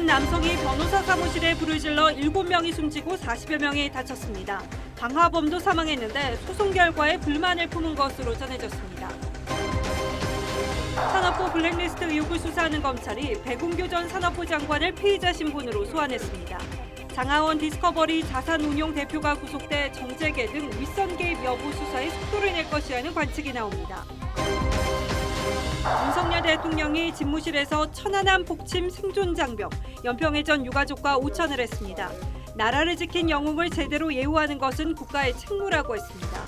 한 남성이 변호사 사무실에 불을 질러 7명이 숨지고 40여 명이 다쳤습니다. 방화범도 사망했는데 소송 결과에 불만을 품은 것으로 전해졌습니다. 산업부 블랙리스트 의혹을 수사하는 검찰이 백운교 전 산업부 장관을 피의자 신분으로 소환했습니다. 장하원 디스커버리 자산운용 대표가 구속돼 정재계 등 윗선 개입 여부 수사에 속도를 낼 것이라는 관측이 나옵니다. 윤석열 대통령이 집무실에서 천안함 폭침 생존 장벽, 연평해전 유가족과 오찬을 했습니다. 나라를 지킨 영웅을 제대로 예우하는 것은 국가의 책무라고 했습니다.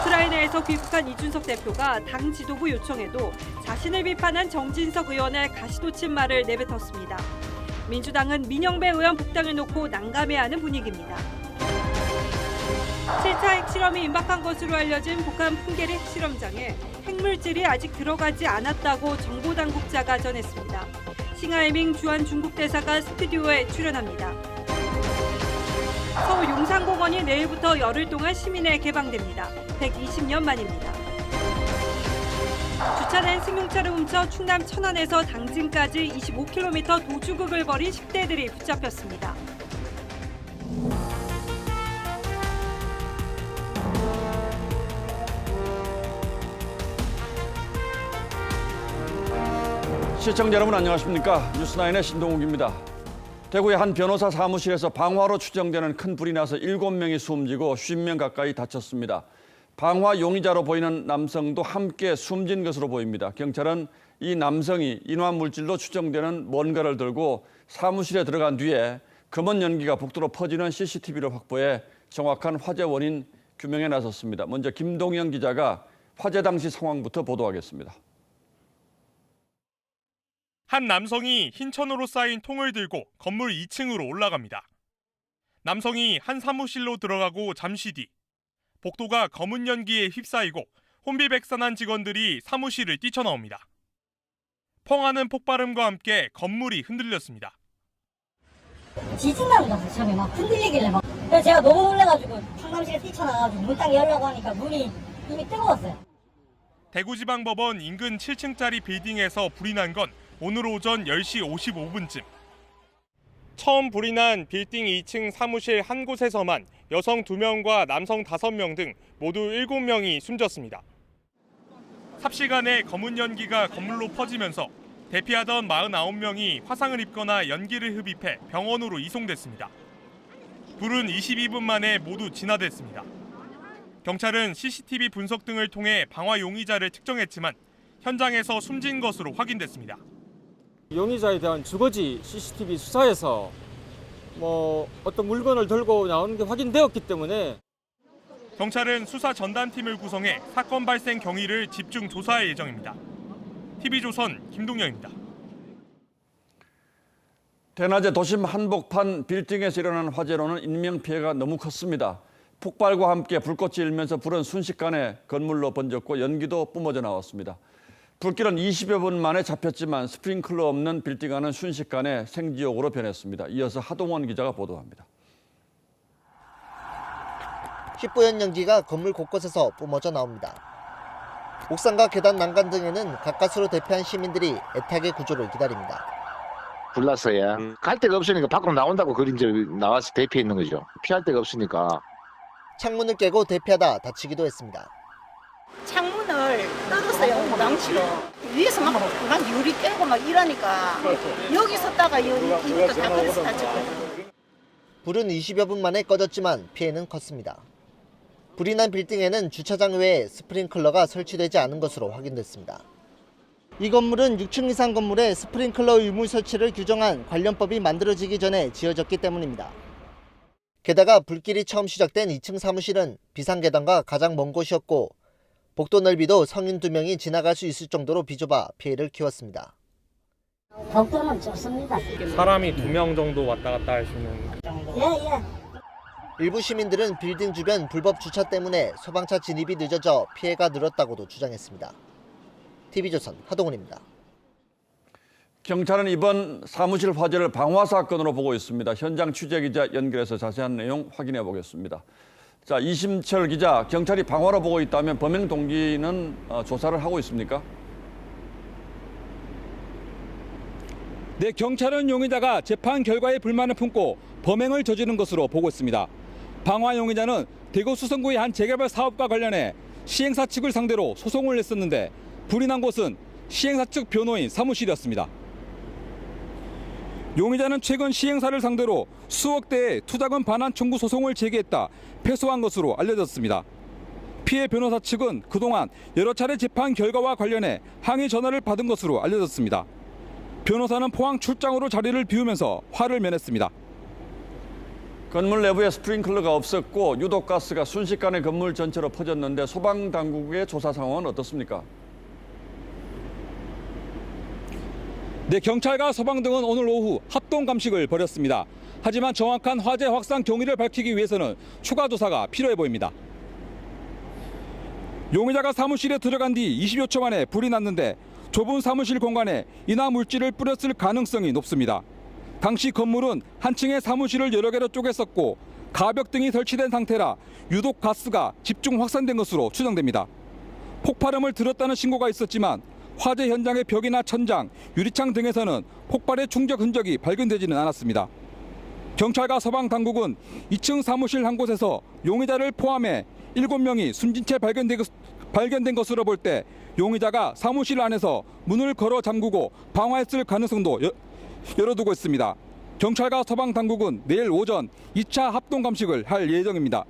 우크라이나에서 귀국한 이준석 대표가 당 지도부 요청에도 자신을 비판한 정진석 의원의 가시돋친 말을 내뱉었습니다. 민주당은 민영배 의원 복당을 놓고 난감해하는 분위기입니다. 7차 핵실험이 임박한 것으로 알려진 북한 풍계리 핵실험장에 핵물질이 아직 들어가지 않았다고 정보당국자가 전했습니다. 싱하이밍 주한 중국 대사가 스튜디오에 출연합니다. 서울 용산공원이 내일부터 열흘 동안 시민에 개방됩니다. 120년 만입니다. 주차된 승용차를 훔쳐 충남 천안에서 당진까지 25km 도주극을 벌인 10대들이 붙잡혔습니다. 시청자 여러분 안녕하십니까? 뉴스나인의 신동욱입니다. 대구의 한 변호사 사무실에서 방화로 추정되는 큰 불이 나서 7명이 숨지고 50명 가까이 다쳤습니다. 방화 용의자로 보이는 남성도 함께 숨진 것으로 보입니다. 경찰은 이 남성이 인화 물질로 추정되는 뭔가를 들고 사무실에 들어간 뒤에 검은 연기가 복도로 퍼지는 CCTV를 확보해 정확한 화재 원인 규명에 나섰습니다. 먼저 김동영 기자가 화재 당시 상황부터 보도하겠습니다. 한 남성이 흰 천으로 쌓인 통을 들고 건물 2층으로 올라갑니다. 남성이 한 사무실로 들어가고 잠시 뒤 복도가 검은 연기에 휩싸이고 혼비백산한 직원들이 사무실을 뛰쳐나옵니다. 펑하는 폭발음과 함께 건물이 흔들렸습니다. 지진나는 것 같아요. 처음에 막 흔들리길래 막. 그래서 제가 너무 놀래가지고 상담실에 뛰쳐나가가지고 문 딱 열려고 하니까 문이 이미 뜨거웠어요. 대구지방법원 인근 7층짜리 빌딩에서 불이 난 건 오늘 오전 10시 55분쯤. 처음 불이 난 빌딩 2층 사무실 한 곳에서만 여성 2명과 남성 5명 등 모두 7명이 숨졌습니다. 삽시간에 검은 연기가 건물로 퍼지면서 대피하던 49명이 화상을 입거나 연기를 흡입해 병원으로 이송됐습니다. 불은 22분 만에 모두 진화됐습니다. 경찰은 CCTV 분석 등을 통해 방화 용의자를 특정했지만 현장에서 숨진 것으로 확인됐습니다. 용의자에 대한 주거지 CCTV 수사에서 어떤 물건을 들고 나오는 게 확인되었기 때문에 경찰은 수사 전담팀을 구성해 사건 발생 경위를 집중 조사할 예정입니다. TV조선 김동영입니다. 대낮에 도심 한복판 빌딩에서 일어난 화재로는 인명피해가 너무 컸습니다. 폭발과 함께 불꽃이 일면서 불은 순식간에 건물로 번졌고 연기도 뿜어져 나왔습니다. 불길은 20여 분 만에 잡혔지만 스프링클러 없는 빌딩 안은 순식간에 생지옥으로 변했습니다. 이어서 하동원 기자가 보도합니다. 휘뿌연 연기가 건물 곳곳에서 뿜어져 나옵니다. 옥상과 계단 난간 등에는 가까스로 대피한 시민들이 애타게 구조를 기다립니다. 불났어야 갈 데가 없으니까 밖으로 나온다고 그리 이제 나와서 대피해 있는 거죠. 피할 데가 없으니까. 창문을 깨고 대피하다 다치기도 했습니다. 창문을 뜯었어요, 망치로. 위에서 막 유리 깨고 막 이러니까 여기 섰다가 이것도 다 그래서 다쳤거든요. 불은 20여 분 만에 꺼졌지만 피해는 컸습니다. 불이 난 빌딩에는 주차장 외에 스프링클러가 설치되지 않은 것으로 확인됐습니다. 이 건물은 6층 이상 건물에 스프링클러 의무 설치를 규정한 관련법이 만들어지기 전에 지어졌기 때문입니다. 게다가 불길이 처음 시작된 2층 사무실은 비상계단과 가장 먼 곳이었고 복도 넓이도 성인 2명이 지나갈 수 있을 정도로 비좁아 피해를 키웠습니다. 복도는 좁습니다. 사람이 2명 정도 왔다 갔다 할 수 있는. 예. 일부 시민들은 빌딩 주변 불법 주차 때문에 소방차 진입이 늦어져 피해가 늘었다고도 주장했습니다. TV조선 하동훈입니다. 경찰은 이번 사무실 화재를 방화 사건으로 보고 있습니다. 현장 취재기자 연결해서 자세한 내용 확인해 보겠습니다. 자, 이심철 기자, 경찰이 방화로 보고 있다면 범행 동기는 조사를 하고 있습니까? 경찰은 용의자가 재판 결과에 불만을 품고 범행을 저지른 것으로 보고 있습니다. 방화 용의자는 대구 수성구의 한 재개발 사업과 관련해 시행사 측을 상대로 소송을 냈었는데 불이 난 곳은 시행사 측 변호인 사무실이었습니다. 용의자는 최근 시행사를 상대로 수억 대의 투자금 반환 청구 소송을 제기했다 패소한 것으로 알려졌습니다. 피해 변호사 측은 그동안 여러 차례 재판 결과와 관련해 항의 전화를 받은 것으로 알려졌습니다. 변호사는 포항 출장으로 자리를 비우면서 화를 면했습니다. 건물 내부에 스프링클러가 없었고 유독가스가 순식간에 건물 전체로 퍼졌는데 소방당국의 조사 상황은 어떻습니까? 경찰과 소방 등은 오늘 오후 합동 감식을 벌였습니다. 하지만 정확한 화재 확산 경위를 밝히기 위해서는 추가 조사가 필요해 보입니다. 용의자가 사무실에 들어간 뒤 20여 초 만에 불이 났는데 좁은 사무실 공간에 인화 물질을 뿌렸을 가능성이 높습니다. 당시 건물은 한 층의 사무실을 여러 개로 쪼갰었고 가벽 등이 설치된 상태라 유독 가스가 집중 확산된 것으로 추정됩니다. 폭발음을 들었다는 신고가 있었지만 화재 현장의 벽이나 천장, 유리창 등에서는 폭발의 충격 흔적이 발견되지는 않았습니다. 경찰과 소방당국은 2층 사무실 한 곳에서 용의자를 포함해 7명이 숨진 채 발견된 것으로 볼 때 용의자가 사무실 안에서 문을 걸어 잠그고 방화했을 가능성도 열어두고 있습니다. 경찰과 소방당국은 내일 오전 2차 합동 감식을 할 예정입니다.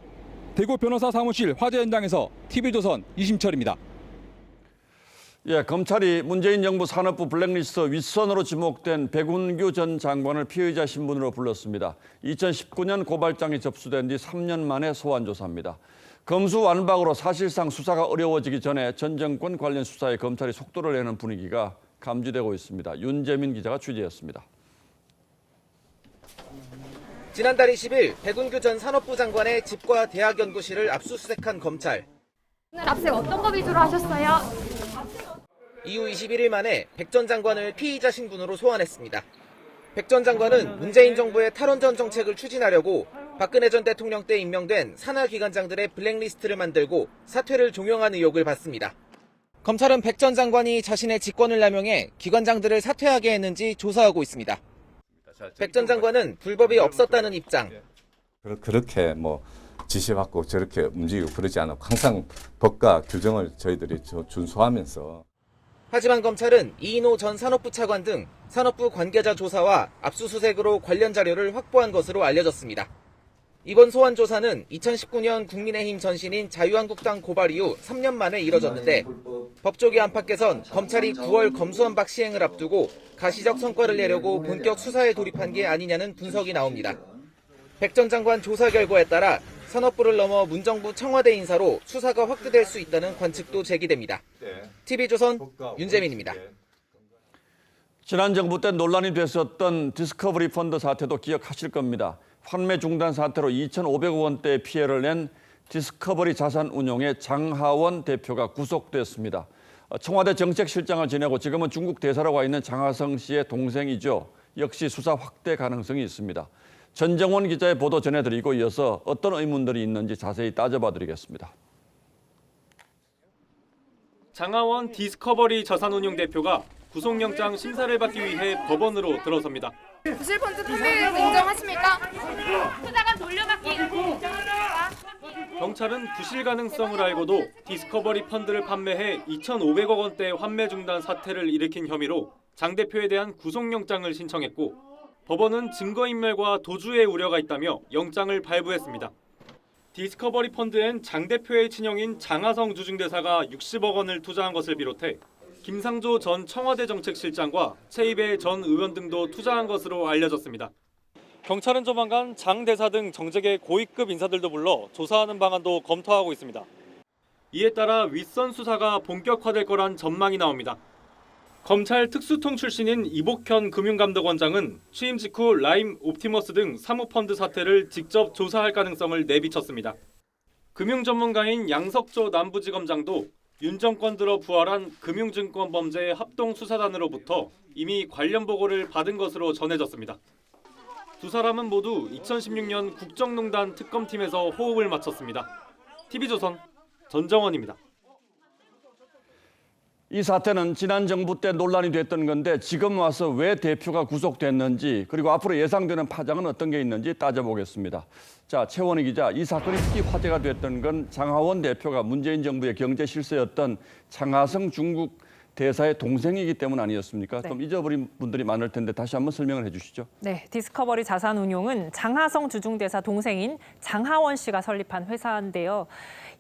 대구 변호사 사무실 화재 현장에서 TV조선 이심철입니다. 검찰이 문재인 정부 산업부 블랙리스트 윗선으로 지목된 백운규 전 장관을 피의자 신분으로 불렀습니다. 2019년 고발장이 접수된 뒤 3년 만에 소환 조사입니다. 검수완박으로 사실상 수사가 어려워지기 전에 전 정권 관련 수사에 검찰이 속도를 내는 분위기가 감지되고 있습니다. 윤재민 기자가 취재했습니다. 지난달 20일 백운규 전 산업부 장관의 집과 대학연구실을 압수수색한 검찰. 오늘 압수색 어떤 거 위주로 하셨어요? 이후 21일 만에 백 전 장관을 피의자 신분으로 소환했습니다. 백 전 장관은 문재인 정부의 탈원전 정책을 추진하려고 박근혜 전 대통령 때 임명된 산하 기관장들의 블랙리스트를 만들고 사퇴를 종용한 의혹을 받습니다. 검찰은 백 전 장관이 자신의 직권을 남용해 기관장들을 사퇴하게 했는지 조사하고 있습니다. 백 전 장관은 불법이 없었다는 입장. 그렇게 지시받고 저렇게 움직이고 그러지 않고 항상 법과 규정을 저희들이 준수하면서. 하지만 검찰은 이인호 전 산업부 차관 등 산업부 관계자 조사와 압수수색으로 관련 자료를 확보한 것으로 알려졌습니다. 이번 소환 조사는 2019년 국민의힘 전신인 자유한국당 고발 이후 3년 만에 이뤄졌는데 법조계 안팎에선 검찰이 9월 검수완박 시행을 앞두고 가시적 성과를 내려고 본격 수사에 돌입한 게 아니냐는 분석이 나옵니다. 백 전 장관 조사 결과에 따라 산업부를 넘어 문정부 청와대 인사로 수사가 확대될 수 있다는 관측도 제기됩니다. TV조선 윤재민입니다. 지난 정부 때 논란이 됐었던 디스커버리 펀드 사태도 기억하실 겁니다. 환매 중단 사태로 2,500억 원대의 피해를 낸 디스커버리 자산운용의 장하원 대표가 구속됐습니다. 청와대 정책실장을 지내고 지금은 중국 대사로 가 있는 장하성 씨의 동생이죠. 역시 수사 확대 가능성이 있습니다. 전정원 기자의 보도 전해드리고 이어서 어떤 의문들이 있는지 자세히 따져봐드리겠습니다. 장하원 디스커버리 자산운용 대표가 구속영장 심사를 받기 위해 법원으로 들어섭니다. 부실펀드 판매율 인정하십니까? 투자금 돌려받기 인정하십니까? 경찰은 부실 가능성을 알고도 디스커버리 펀드를 판매해 2,500억 원대 환매 중단 사태를 일으킨 혐의로 장 대표에 대한 구속영장을 신청했고 법원은 증거인멸과 도주의 우려가 있다며 영장을 발부했습니다. 디스커버리 펀드엔 장 대표의 친형인 장하성 주중대사가 60억 원을 투자한 것을 비롯해 김상조 전 청와대 정책실장과 최이배 전 의원 등도 투자한 것으로 알려졌습니다. 경찰은 조만간 장 대사 등 정책의 고위급 인사들도 불러 조사하는 방안도 검토하고 있습니다. 이에 따라 윗선 수사가 본격화될 거란 전망이 나옵니다. 검찰 특수통 출신인 이복현 금융감독원장은 취임 직후 라임, 옵티머스 등 사모펀드 사태를 직접 조사할 가능성을 내비쳤습니다. 금융전문가인 양석조 남부지검장도 윤 정권 들어 부활한 금융증권범죄 합동수사단으로부터 이미 관련 보고를 받은 것으로 전해졌습니다. 두 사람은 모두 2016년 국정농단 특검팀에서 호흡을 맞췄습니다. TV조선 전정원입니다. 이 사태는 지난 정부 때 논란이 됐던 건데 지금 와서 왜 대표가 구속됐는지 그리고 앞으로 예상되는 파장은 어떤 게 있는지 따져보겠습니다. 자, 최원희 기자, 이 사건이 특히 화제가 됐던 건 장하원 대표가 문재인 정부의 경제 실세였던 장하성 중국 대사의 동생이기 때문 아니었습니까? 네. 좀 잊어버린 분들이 많을 텐데 다시 한번 설명을 해주시죠. 네, 디스커버리 자산운용은 장하성 주중대사 동생인 장하원 씨가 설립한 회사인데요.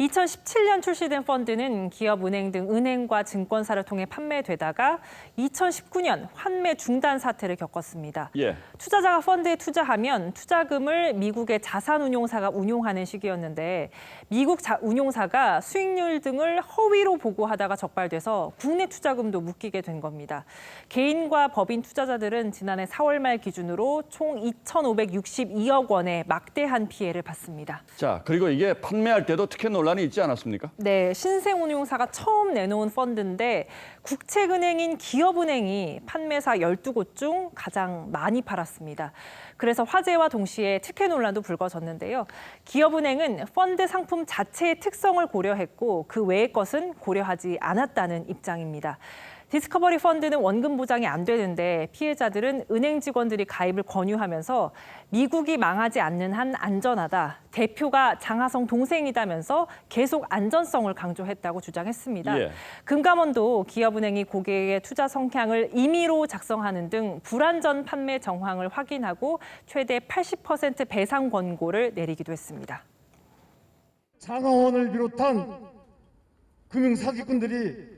2017년 출시된 펀드는 기업, 은행 등 은행과 증권사를 통해 판매되다가 2019년 환매 중단 사태를 겪었습니다. 예. 투자자가 펀드에 투자하면 투자금을 미국의 자산운용사가 운용하는 시기였는데 미국 운용사가 수익률 등을 허위로 보고하다가 적발돼서 국내 투자금도 묶이게 된 겁니다. 개인과 법인 투자자들은 지난해 4월 말 기준으로 총 2,562억 원의 막대한 피해를 봤습니다. 자, 그리고 이게 판매할 때도 특혜 논란이 있지 않았습니까? 네, 신생운용사가 처음 내놓은 펀드인데 국책은행인 기업은행이 판매사 12곳 중 가장 많이 팔았습니다. 그래서 화제와 동시에 특혜 논란도 불거졌는데요. 기업은행은 펀드 상품 자체의 특성을 고려했고 그 외의 것은 고려하지 않았다는 입장입니다. 디스커버리 펀드는 원금 보장이 안 되는데 피해자들은 은행 직원들이 가입을 권유하면서 미국이 망하지 않는 한 안전하다. 대표가 장하성 동생이다면서 계속 안전성을 강조했다고 주장했습니다. 예. 금감원도 기업은행이 고객의 투자 성향을 임의로 작성하는 등 불안전 판매 정황을 확인하고 최대 80% 배상 권고를 내리기도 했습니다. 장하원을 비롯한 금융 사기꾼들이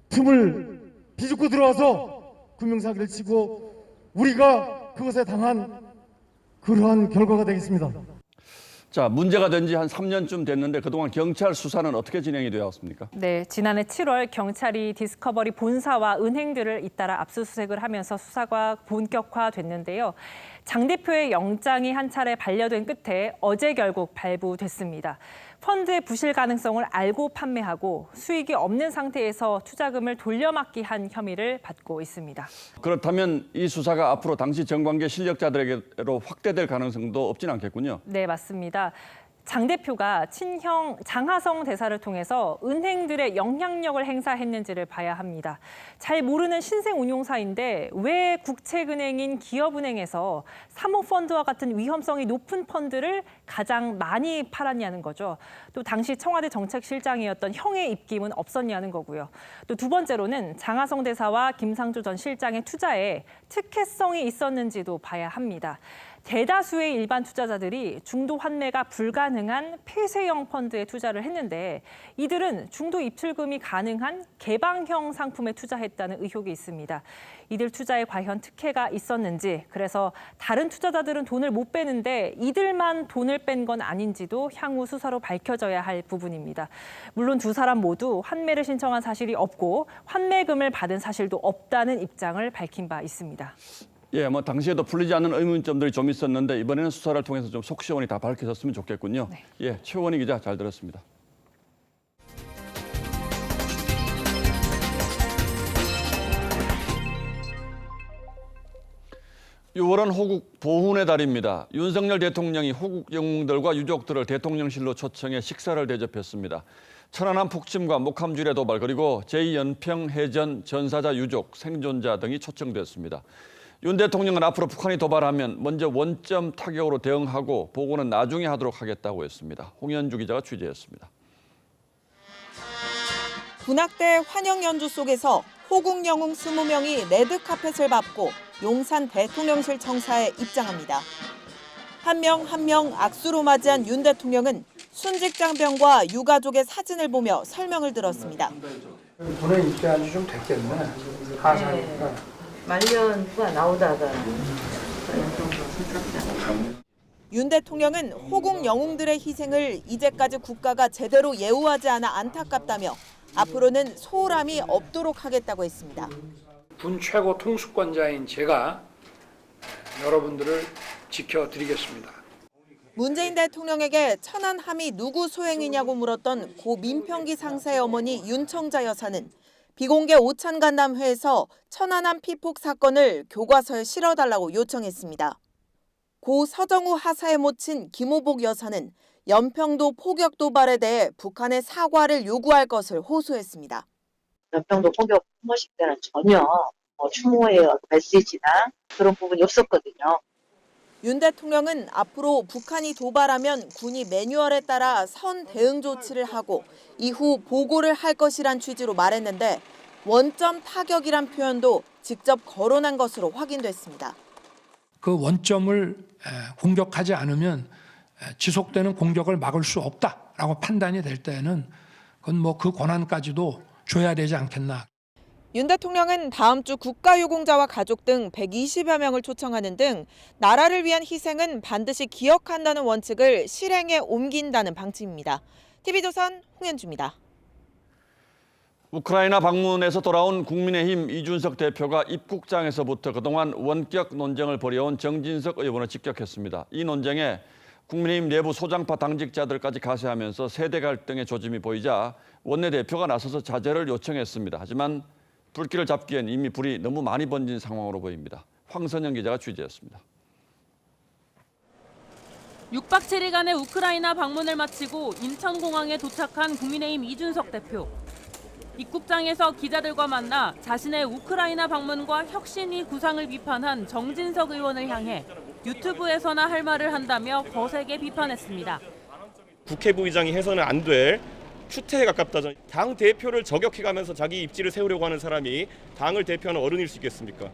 틈을 비집고 들어와서 금융사기를 치고 우리가 그것에 당한 그러한 결과가 되겠습니다. 자, 문제가 된 지 한 3년쯤 됐는데 그동안 경찰 수사는 어떻게 진행이 되었습니까? 네, 지난해 7월 경찰이 디스커버리 본사와 은행들을 잇따라 압수수색을 하면서 수사가 본격화됐는데요. 장 대표의 영장이 한 차례 반려된 끝에 어제 결국 발부됐습니다. 펀드의 부실 가능성을 알고 판매하고 수익이 없는 상태에서 투자금을 돌려막기 한 혐의를 받고 있습니다. 그렇다면 이 수사가 앞으로 당시 정관계 실력자들에게로 확대될 가능성도 없진 않겠군요. 네, 맞습니다. 장 대표가 친형 장하성 대사를 통해서 은행들의 영향력을 행사했는지를 봐야 합니다. 잘 모르는 신생 운용사인데 왜 국책은행인 기업은행에서 사모펀드와 같은 위험성이 높은 펀드를 가장 많이 팔았냐는 거죠. 또 당시 청와대 정책실장이었던 형의 입김은 없었냐는 거고요. 또 두 번째로는 장하성 대사와 김상조 전 실장의 투자에 특혜성이 있었는지도 봐야 합니다. 대다수의 일반 투자자들이 중도 환매가 불가능한 폐쇄형 펀드에 투자를 했는데 이들은 중도 입출금이 가능한 개방형 상품에 투자했다는 의혹이 있습니다. 이들 투자에 과연 특혜가 있었는지, 그래서 다른 투자자들은 돈을 못 빼는데 이들만 돈을 뺀 건 아닌지도 향후 수사로 밝혀져야 할 부분입니다. 물론 두 사람 모두 환매를 신청한 사실이 없고 환매금을 받은 사실도 없다는 입장을 밝힌 바 있습니다. 예, 뭐 당시에도 풀리지 않는 의문점들이 좀 있었는데 이번에는 수사를 통해서 좀 속 시원히 다 밝혀졌으면 좋겠군요. 네. 예, 최원희 기자 잘 들었습니다. 6월은 호국 보훈의 달입니다. 윤석열 대통령이 호국 영웅들과 유족들을 대통령실로 초청해 식사를 대접했습니다. 천안함 폭침과 목함줄의 도발 그리고 제2연평 해전 전사자 유족, 생존자 등이 초청됐습니다. 윤 대통령은 앞으로 북한이 도발하면 먼저 원점 타격으로 대응하고 보고는 나중에 하도록 하겠다고 했습니다. 홍현주 기자가 취재했습니다. 군악대 환영 연주 속에서 호국 영웅 20명이 레드카펫을 밟고 용산 대통령실 청사에 입장합니다. 한 명 한 명 악수로 맞이한 윤 대통령은 순직장병과 유가족의 사진을 보며 설명을 들었습니다. 군에 입대한 지 좀 됐겠네. 하사니까. 말년부가 나오다가 윤 대통령은 호국 영웅들의 희생을 이제까지 국가가 제대로 예우하지 않아 안타깝다며 앞으로는 소홀함이 없도록 하겠다고 했습니다. 군 최고 통수권자인 제가 여러분들을 지켜드리겠습니다. 문재인 대통령에게 천안함이 누구 소행이냐고 물었던 고 민평기 상사의 어머니 윤청자 여사는 비공개 오찬 간담회에서 천안함 피폭 사건을 교과서에 실어달라고 요청했습니다. 고 서정우 하사의 모친 김호복 여사는 연평도 포격 도발에 대해 북한의 사과를 요구할 것을 호소했습니다. 연평도 공격 모식 때는 전혀 추모의 메시지나 그런 부분이 없었거든요. 윤 대통령은 앞으로 북한이 도발하면 군이 매뉴얼에 따라 선 대응 조치를 하고 이후 보고를 할 것이란 취지로 말했는데 원점 타격이란 표현도 직접 거론한 것으로 확인됐습니다. 그 원점을 공격하지 않으면 지속되는 공격을 막을 수 없다라고 판단이 될 때는 그건 뭐 그 권한까지도 줘야 되지 않겠나. 윤 대통령은 다음 주 국가유공자와 가족 등 120여 명을 초청하는 등 나라를 위한 희생은 반드시 기억한다는 원칙을 실행에 옮긴다는 방침입니다. TV조선 홍현주입니다. 우크라이나 방문에서 돌아온 국민의힘 이준석 대표가 입국장에서부터 그동안 원격 논쟁을 벌여온 정진석 의원을 직격했습니다. 이 논쟁에 국민의힘 내부 소장파 당직자들까지 가세하면서 세대 갈등의 조짐이 보이자 원내대표가 나서서 자제를 요청했습니다. 하지만 불길을 잡기엔 이미 불이 너무 많이 번진 상황으로 보입니다. 황선영 기자가 취재했습니다. 6박 7일간의 우크라이나 방문을 마치고 인천공항에 도착한 국민의힘 이준석 대표. 입국장에서 기자들과 만나 자신의 우크라이나 방문과 혁신위 구상을 비판한 정진석 의원을 향해 유튜브에서나 할 말을 한다며 거세게 비판했습니다. 국회 부의장이 해서는 안 될 추태에 가깝다. 당 대표를 저격해가면서 자기 입지를 세우려고 하는 사람이 당을 대표하는 어른일 수 있겠습니까?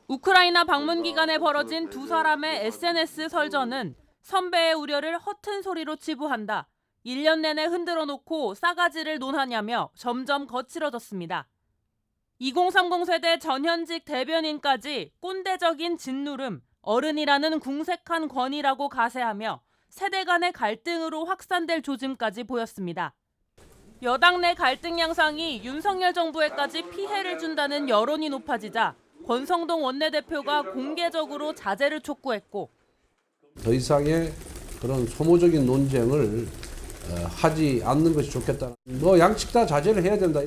우크라이나 방문 기간에 벌어진 두 사람의 SNS 설전은 선배의 우려를 허튼 소리로 치부한다. 1년 내내 흔들어 놓고 싸가지를 논하냐며 점점 거칠어졌습니다. 2030 세대 전현직 대변인까지 꼰대적인 짓누름, 어른이라는 궁색한 권위라고 가세하며 세대 간의 갈등으로 확산될 조짐까지 보였습니다. 여당 내 갈등 양상이 윤석열 정부에까지 피해를 준다는 여론이 높아지자 권성동 원내대표가 공개적으로 자제를 촉구했고 더 이상의 그런 소모적인 논쟁을 하지 않는 것이 좋겠다. 뭐 양측 다 자제를 해야 된다.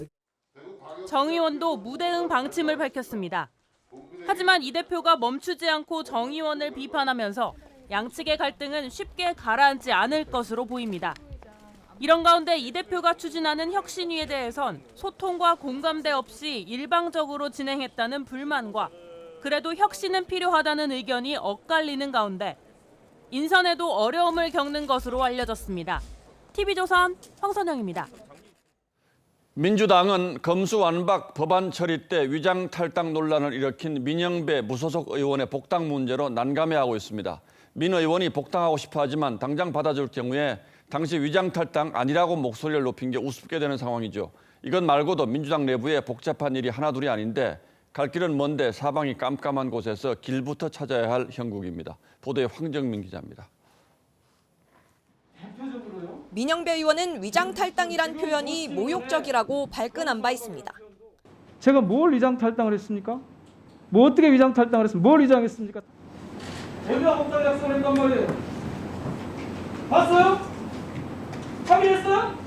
정 의원도 무대응 방침을 밝혔습니다. 하지만 이 대표가 멈추지 않고 정 의원을 비판하면서 양측의 갈등은 쉽게 가라앉지 않을 것으로 보입니다. 이런 가운데 이 대표가 추진하는 혁신위에 대해선 소통과 공감대 없이 일방적으로 진행했다는 불만과 그래도 혁신은 필요하다는 의견이 엇갈리는 가운데 인선에도 어려움을 겪는 것으로 알려졌습니다. TV조선 황선영입니다. 민주당은 검수완박 법안 처리 때 위장 탈당 논란을 일으킨 민영배 무소속 의원의 복당 문제로 난감해하고 있습니다. 민 의원이 복당하고 싶어 하지만 당장 받아줄 경우에 당시 위장 탈당 아니라고 목소리를 높인 게 우습게 되는 상황이죠. 이것 말고도 민주당 내부에 복잡한 일이 하나둘이 아닌데 갈 길은 먼데 사방이 깜깜한 곳에서 길부터 찾아야 할 형국입니다. 보도에 황정민 기자입니다. 민영배 의원은 위장 탈당이란 표현이 모욕적이라고 발끈한 바 있습니다. 제가 뭘 위장 탈당을 했습니까? 뭐 어떻게 위장 탈당을 했습니까? 뭘 위장했습니까? 어디가 복당 약속을 했단 말이에요? 봤어요? 확인했어요?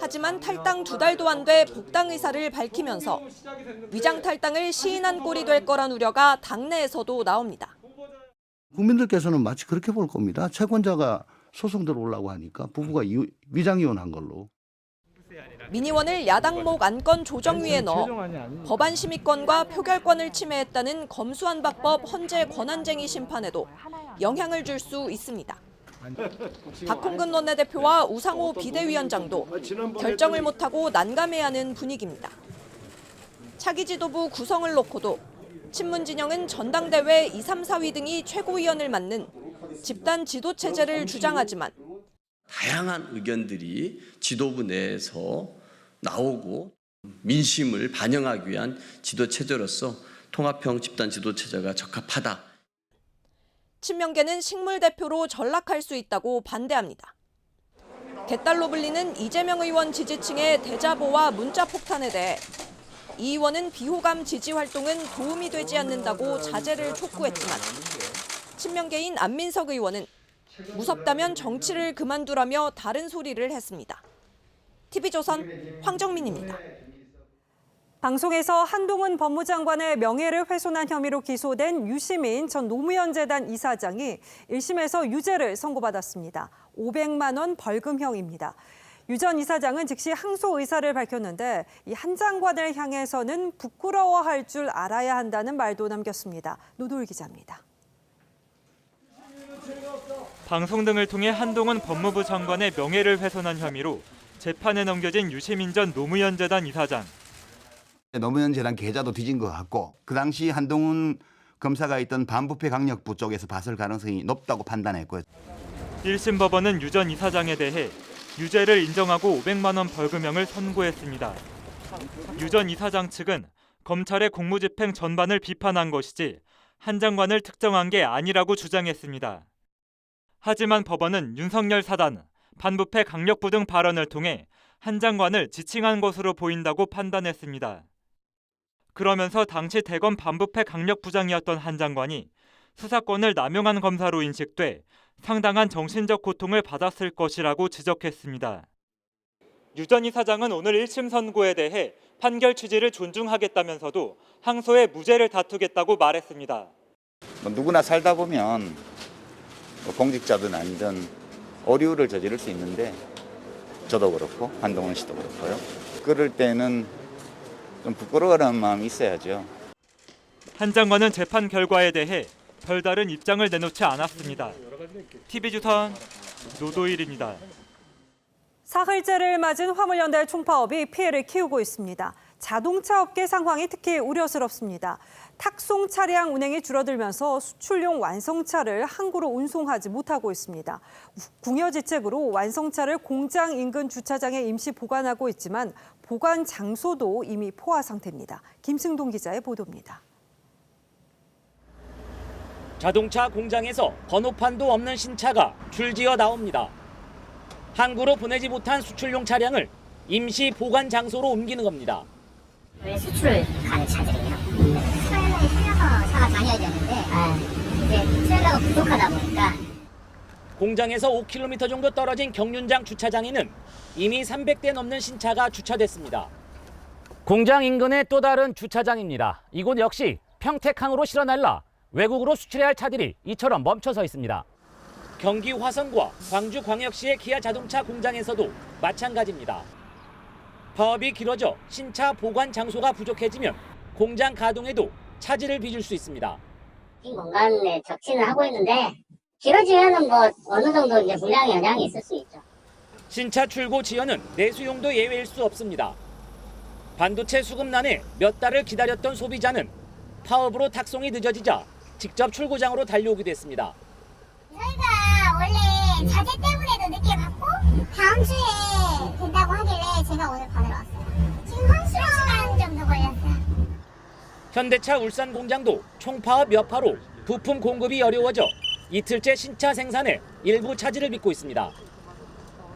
하지만 탈당 2달도 안 돼 복당 의사를 밝히면서 위장 탈당을 시인한 꼴이 될 거란 우려가 당내에서도 나옵니다. 국민들께서는 마치 그렇게 볼 겁니다. 채권자가 소송 들어오려고 하니까 부부가 위장 이혼한 걸로. 민 의원을 야당목 안건 조정위에 넣어 법안 심의권과 표결권을 침해했다는 검수완박법 헌재 권한쟁의 심판에도 영향을 줄 수 있습니다. 박홍근 원내대표와 우상호 비대위원장도 결정을 못하고 난감해하는 분위기입니다. 차기 지도부 구성을 놓고도 친문 진영은 전당대회 2, 3, 4위 등이 최고위원을 맡는 집단 지도체제를 주장하지만 다양한 의견들이 지도부 내에서 나오고 민심을 반영하기 위한 지도체제로서 통합형 집단 지도체제가 적합하다. 친명계는 식물 대표로 전락할 수 있다고 반대합니다. 개딸로 불리는 이재명 의원 지지층의 대자보와 문자 폭탄에 대해 이 의원은 비호감 지지 활동은 도움이 되지 않는다고 자제를 촉구했지만 친명계인 안민석 의원은 무섭다면 정치를 그만두라며 다른 소리를 했습니다. TV조선 황정민입니다. 방송에서 한동훈 법무장관의 명예를 훼손한 혐의로 기소된 유시민 전 노무현 재단 이사장이 1심에서 유죄를 선고받았습니다. 500만 원 벌금형입니다. 유 전 이사장은 즉시 항소 의사를 밝혔는데 이 한 장관을 향해서는 부끄러워할 줄 알아야 한다는 말도 남겼습니다. 노도일 기자입니다. 방송 등을 통해 한동훈 법무부 장관의 명예를 훼손한 혐의로 재판에 넘겨진 유시민 전 노무현 재단 이사장. 노무현 재단 계좌도 뒤진 것 같고 그 당시 한동훈 검사가 있던 반부패 강력부 쪽에서 봤을 가능성이 높다고 판단했고요. 1심 법원은 유 전 이사장에 대해 유죄를 인정하고 500만 원 벌금형을 선고했습니다. 유 전 이사장 측은 검찰의 공무집행 전반을 비판한 것이지 한 장관을 특정한 게 아니라고 주장했습니다. 하지만 법원은 윤석열 사단, 반부패 강력부 등 발언을 통해 한 장관을 지칭한 것으로 보인다고 판단했습니다. 그러면서 당시 대검 반부패 강력부장이었던 한 장관이 수사권을 남용한 검사로 인식돼 상당한 정신적 고통을 받았을 것이라고 지적했습니다. 유 전 이사장은 오늘 1심 선고에 대해 판결 취지를 존중하겠다면서도 항소에 무죄를 다투겠다고 말했습니다. 누구나 살다 보면 공직자든 아니든 오류를 저지를 수 있는데 저도 그렇고 한동훈 씨도 그렇고요. 그럴 때는 좀 부끄러워하는 마음이 있어야죠. 한 장관은 재판 결과에 대해 별다른 입장을 내놓지 않았습니다. TV조선 노도일입니다. 사흘째를 맞은 화물연대 총파업이 피해를 키우고 있습니다. 자동차 업계 상황이 특히 우려스럽습니다. 탁송 차량 운행이 줄어들면서 수출용 완성차를 항구로 운송하지 못하고 있습니다. 궁여지책으로 완성차를 공장 인근 주차장에 임시 보관하고 있지만 보관 장소도 이미 포화 상태입니다. 김승동 기자의 보도입니다. 자동차 공장에서 번호판도 없는 신차가 줄지어 나옵니다. 항구로 보내지 못한 수출용 차량을 임시 보관 장소로 옮기는 겁니다. 왜 수출을 가는 차들이에요? 수출량이 줄여서 차가 다녀야 되는데 이제 트레일러가 부족하다 보니까 공장에서 5km 정도 떨어진 경륜장 주차장에는 이미 300대 넘는 신차가 주차됐습니다. 공장 인근의 또 다른 주차장입니다. 이곳 역시 평택항으로 실어 날라 외국으로 수출해야 할 차들이 이처럼 멈춰서 있습니다. 경기 화성과 광주광역시의 기아 자동차 공장에서도 마찬가지입니다. 파업이 길어져 신차 보관 장소가 부족해지면 공장 가동에도 차질을 빚을 수 있습니다. 이 공간에 적치는 하고 있는데 길어지면은 뭐 어느 정도 이제 물량의 영향이 있을 수 있죠. 신차 출고 지연은 내수용도 예외일 수 없습니다. 반도체 수급난에 몇 달을 기다렸던 소비자는 파업으로 탁송이 늦어지자 직접 출고장으로 달려오기도 했습니다. 저희가 원래 자재 때문에도 늦게 받고 다음 주에 된다고 하길래 제가 오늘 받으러 왔어요. 지금 한 시간 정도 걸렸어요. 현대차 울산 공장도 총파업 여파로 부품 공급이 어려워져 이틀째 신차 생산에 일부 차질을 빚고 있습니다.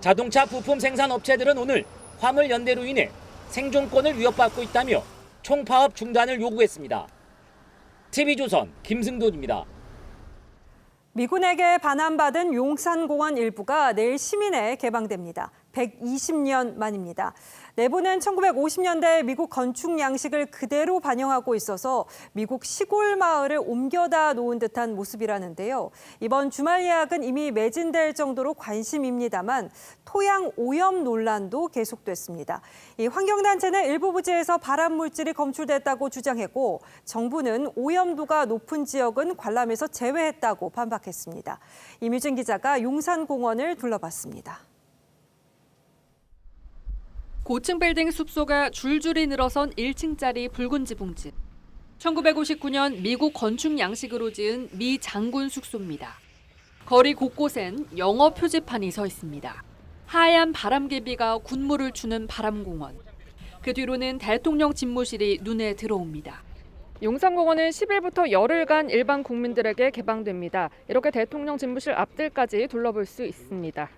자동차 부품 생산 업체들은 오늘 화물 연대로 인해 생존권을 위협받고 있다며 총파업 중단을 요구했습니다. TV조선 김승돈입니다. 미군에게 반환받은 용산공원 일부가 내일 시민에 개방됩니다. 120년 만입니다. 내부는 1950년대 미국 건축 양식을 그대로 반영하고 있어서 미국 시골 마을을 옮겨다 놓은 듯한 모습이라는데요. 이번 주말 예약은 이미 매진될 정도로 관심입니다만 토양 오염 논란도 계속됐습니다. 이 환경단체는 일부 부지에서 발암 물질이 검출됐다고 주장했고 정부는 오염도가 높은 지역은 관람에서 제외했다고 반박했습니다. 임유진 기자가 용산공원을 둘러봤습니다. 고층 빌딩 숲속에 줄줄이 늘어선 1층짜리 붉은 지붕집. 1959년 미국 건축 양식으로 지은 미 장군 숙소입니다. 거리 곳곳엔 영어 표지판이 서 있습니다. 하얀 바람개비가 군무를 추는 바람공원. 그 뒤로는 대통령 집무실이 눈에 들어옵니다. 용산공원은 10일부터 열흘간 일반 국민들에게 개방됩니다. 이렇게 대통령 집무실 앞들까지 둘러볼 수 있습니다.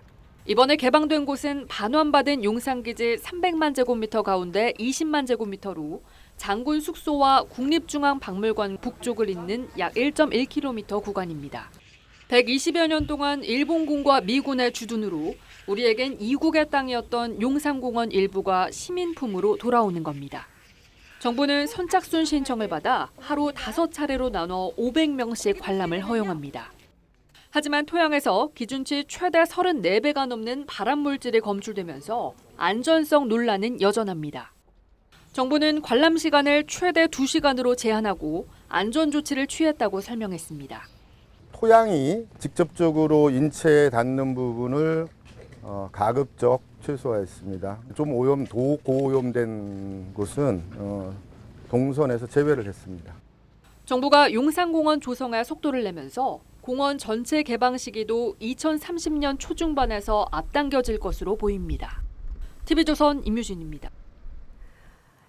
이번에 개방된 곳은 반환받은 용산기지 300만 제곱미터 가운데 20만 제곱미터로 장군 숙소와 국립중앙박물관 북쪽을 잇는 약 1.1km 구간입니다. 120여 년 동안 일본군과 미군의 주둔으로 우리에겐 이국의 땅이었던 용산공원 일부가 시민품으로 돌아오는 겁니다. 정부는 선착순 신청을 받아 하루 5차례로 나눠 500명씩 관람을 허용합니다. 하지만 토양에서 기준치 최대 34배가 넘는 발암물질이 검출되면서 안전성 논란은 여전합니다. 정부는 관람 시간을 최대 2시간으로 제한하고 안전 조치를 취했다고 설명했습니다. 토양이 직접적으로 인체에 닿는 부분을 가급적 최소화했습니다. 좀 고오염된 곳은 동선에서 제외를 했습니다. 정부가 용산공원 조성에 속도를 내면서 공원 전체 개방 시기도 2030년 초중반에서 앞당겨질 것으로 보입니다. TV조선 임유진입니다.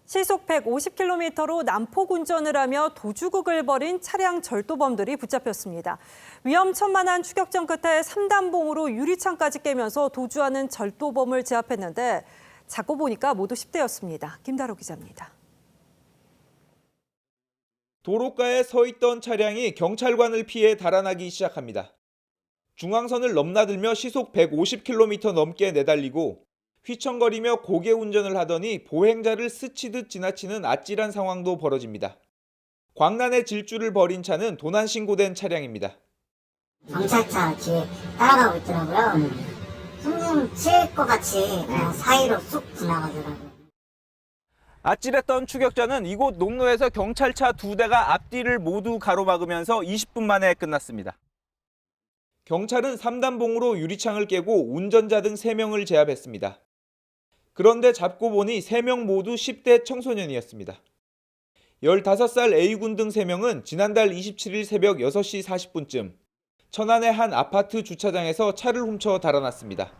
시속 150km로 난폭 운전을 하며 도주극을 벌인 차량 절도범들이 붙잡혔습니다. 위험천만한 추격전 끝에 3단봉으로 유리창까지 깨면서 도주하는 절도범을 제압했는데 잡고 보니까 모두 10대였습니다. 김다로 기자입니다. 도로가에 서 있던 차량이 경찰관을 피해 달아나기 시작합니다. 중앙선을 넘나들며 시속 150km 넘게 내달리고 휘청거리며 고개 운전을 하더니 보행자를 스치듯 지나치는 아찔한 상황도 벌어집니다. 광란의 질주를 벌인 차는 도난 신고된 차량입니다. 경찰차 뒤에 따라가고 있더라고요. 숨좀 칠 것 같이 그냥 사이로 쑥 지나가더라고요. 아찔했던 추격전은 이곳 농로에서 경찰차 2대가 앞뒤를 모두 가로막으면서 20분 만에 끝났습니다. 경찰은 3단봉으로 유리창을 깨고 운전자 등 3명을 제압했습니다. 그런데 잡고 보니 3명 모두 10대 청소년이었습니다. 15살 A군 등 3명은 지난달 27일 새벽 6시 40분쯤 천안의 한 아파트 주차장에서 차를 훔쳐 달아났습니다.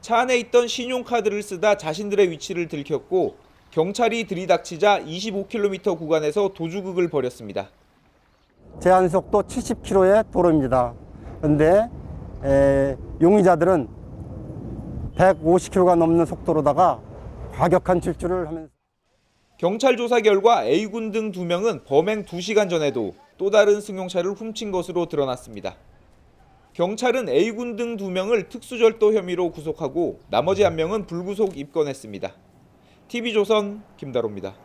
차 안에 있던 신용카드를 쓰다 자신들의 위치를 들켰고 경찰이 들이닥치자 25km 구간에서 도주극을 벌였습니다. 제한속도 70km의 도로입니다. 그런데 용의자들은 150km가 넘는 속도로다가 과격한 질주를 하면서 경찰 조사 결과 A군 등 2명은 범행 2시간 전에도 또 다른 승용차를 훔친 것으로 드러났습니다. 경찰은 A군 등 2명을 특수절도 혐의로 구속하고 나머지 1명은 불구속 입건했습니다. TV조선 김다로입니다.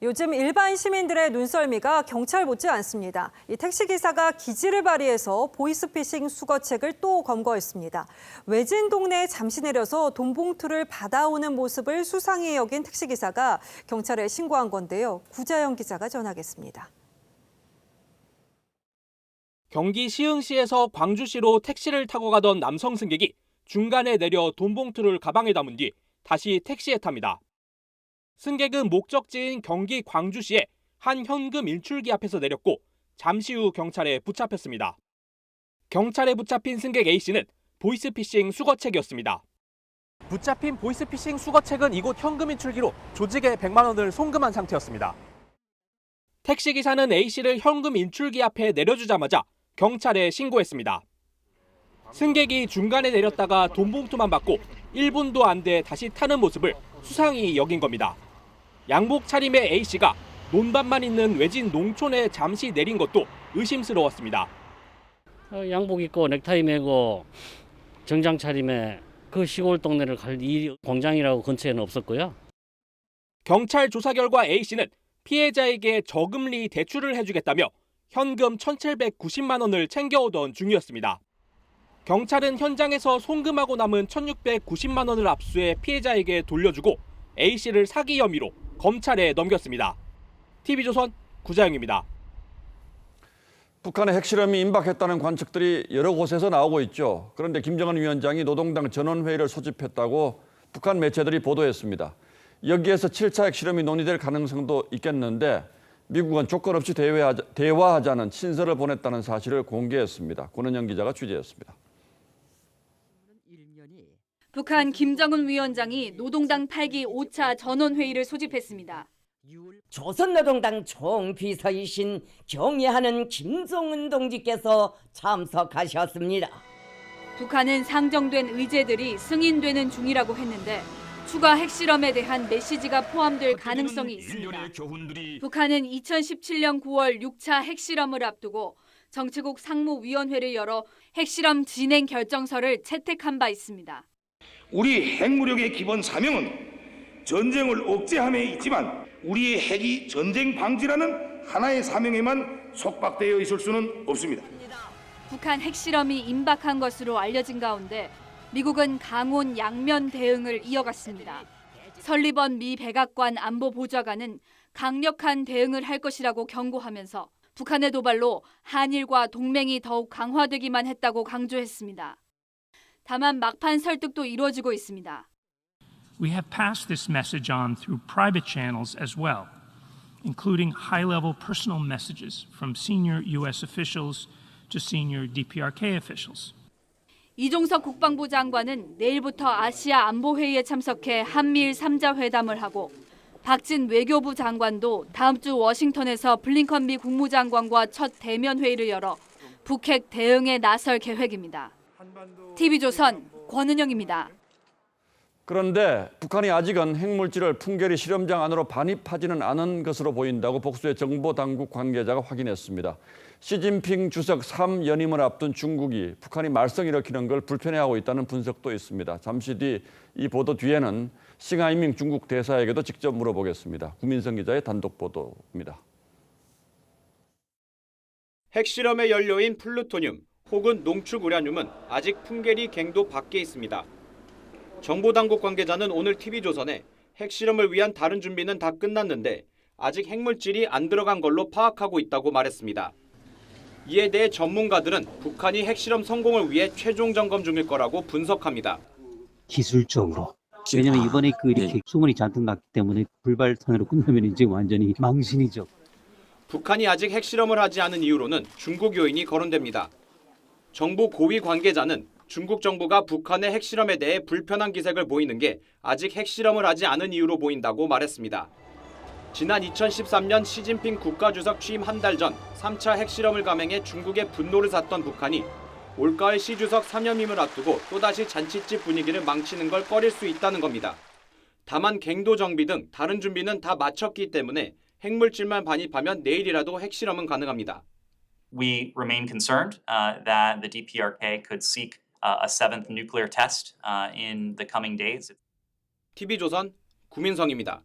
요즘 일반 시민들의 눈썰미가 경찰 못지 않습니다. 이 택시기사가 기지를 발휘해서 보이스피싱 수거책을 또 검거했습니다. 외진 동네에 잠시 내려서 돈 봉투를 받아오는 모습을 수상히 여긴 택시기사가 경찰에 신고한 건데요. 구자영 기자가 전하겠습니다. 경기 시흥시에서 광주시로 택시를 타고 가던 남성 승객이 중간에 내려 돈 봉투를 가방에 담은 뒤 다시 택시에 탑니다. 승객은 목적지인 경기 광주시의 한 현금 인출기 앞에서 내렸고 잠시 후 경찰에 붙잡혔습니다. 경찰에 붙잡힌 승객 A씨는 보이스피싱 수거책이었습니다. 붙잡힌 보이스피싱 수거책은 이곳 현금 인출기로 조직에 100만 원을 송금한 상태였습니다. 택시기사는 A씨를 현금 인출기 앞에 내려주자마자 경찰에 신고했습니다. 승객이 중간에 내렸다가 돈 봉투만 받고 1분도 안 돼 다시 타는 모습을 수상히 여긴 겁니다. 양복 차림의 A씨가 논밭만 있는 외진 농촌에 잠시 내린 것도 의심스러웠습니다. 양복 입고 넥타이 매고 정장 차림에 그 시골 동네를 갈 일이 공장이라고 근처에는 없었고요. 경찰 조사 결과 A씨는 피해자에게 저금리 대출을 해주겠다며 현금 1,790만 원을 챙겨오던 중이었습니다. 경찰은 현장에서 송금하고 남은 1,690만 원을 압수해 피해자에게 돌려주고 A씨를 사기 혐의로 검찰에 넘겼습니다. TV조선 구자영입니다. 북한의 핵실험이 임박했다는 관측들이 여러 곳에서 나오고 있죠. 그런데 김정은 위원장이 노동당 전원회의를 소집했다고 북한 매체들이 보도했습니다. 여기에서 7차 핵실험이 논의될 가능성도 있겠는데 미국은 조건 없이 대화하자는 친서를 보냈다는 사실을 공개했습니다. 권은영 기자가 취재했습니다. 북한 김정은 위원장이 노동당 8기 5차 전원회의를 소집했습니다. 조선노동당 총비서이신 경애하는 김정은 동지께서 참석하셨습니다. 북한은 상정된 의제들이 승인되는 중이라고 했는데 추가 핵실험에 대한 메시지가 포함될 가능성이 있습니다. 북한은 2017년 9월 6차 핵실험을 앞두고 정치국 상무위원회를 열어 핵실험 진행 결정서를 채택한 바 있습니다. 우리 핵무력의 기본 사명은 전쟁을 억제함에 있지만 우리의 핵이 전쟁 방지라는 하나의 사명에만 속박되어 있을 수는 없습니다. 북한 핵실험이 임박한 것으로 알려진 가운데 미국은 강온 양면 대응을 이어갔습니다. 설리번 미 백악관 안보보좌관은 강력한 대응을 할 것이라고 경고하면서 북한의 도발로 한일과 동맹이 더욱 강화되기만 했다고 강조했습니다. 다만 막판 설득도 이루어지고 있습니다. We have passed this message on through private channels as well, including high-level personal messages from senior U.S. officials to senior DPRK officials. 이종석 국방부 장관은 내일부터 아시아 안보회의에 참석해 한미일 3자 회담을 하고 박진 외교부 장관도 다음 주 워싱턴에서 블링컨 미 국무장관과 첫 대면 회의를 열어 북핵 대응에 나설 계획입니다. TV조선 권은영입니다. 그런데 북한이 아직은 핵물질을 풍계리 실험장 안으로 반입하지는 않은 것으로 보인다고 복수의 정보당국 관계자가 확인했습니다. 시진핑 주석 3연임을 앞둔 중국이 북한이 말썽 일으키는 걸 불편해하고 있다는 분석도 있습니다. 잠시 뒤 이 보도 뒤에는 싱하이밍 중국 대사에게도 직접 물어보겠습니다. 구민성 기자의 단독 보도입니다. 핵실험의 연료인 플루토늄 혹은 농축 우라늄은 아직 풍계리 갱도 밖에 있습니다. 정보당국 관계자는 오늘 TV조선에 핵실험을 위한 다른 준비는 다 끝났는데 아직 핵물질이 안 들어간 걸로 파악하고 있다고 말했습니다. 이에 대해 전문가들은 북한이 핵실험 성공을 위해 최종 점검 중일 거라고 분석합니다. 기술적으로. 왜냐면 이번에 이렇게 소문이 잔뜩 났기 때문에 불발탄으로 끝나면 이제 완전히 망신이죠. 북한이 아직 핵실험을 하지 않은 이유로는 중국 요인이 거론됩니다. 정부 고위 관계자는 중국 정부가 북한의 핵실험에 대해 불편한 기색을 보이는 게 아직 핵실험을 하지 않은 이유로 보인다고 말했습니다. 지난 2013년 시진핑 국가주석 취임 한 달 전 3차 핵실험을 감행해 중국의 분노를 샀던 북한이 올가을 시 주석 3연임을 앞두고 또다시 잔치집 분위기를 망치는 걸 꺼릴 수 있다는 겁니다. 다만 갱도 정비 등 다른 준비는 다 마쳤기 때문에 핵물질만 반입하면 내일이라도 핵실험은 가능합니다. We remain concerned that the DPRK could seek a seventh nuclear test in the coming days. TV조선 구민성입니다.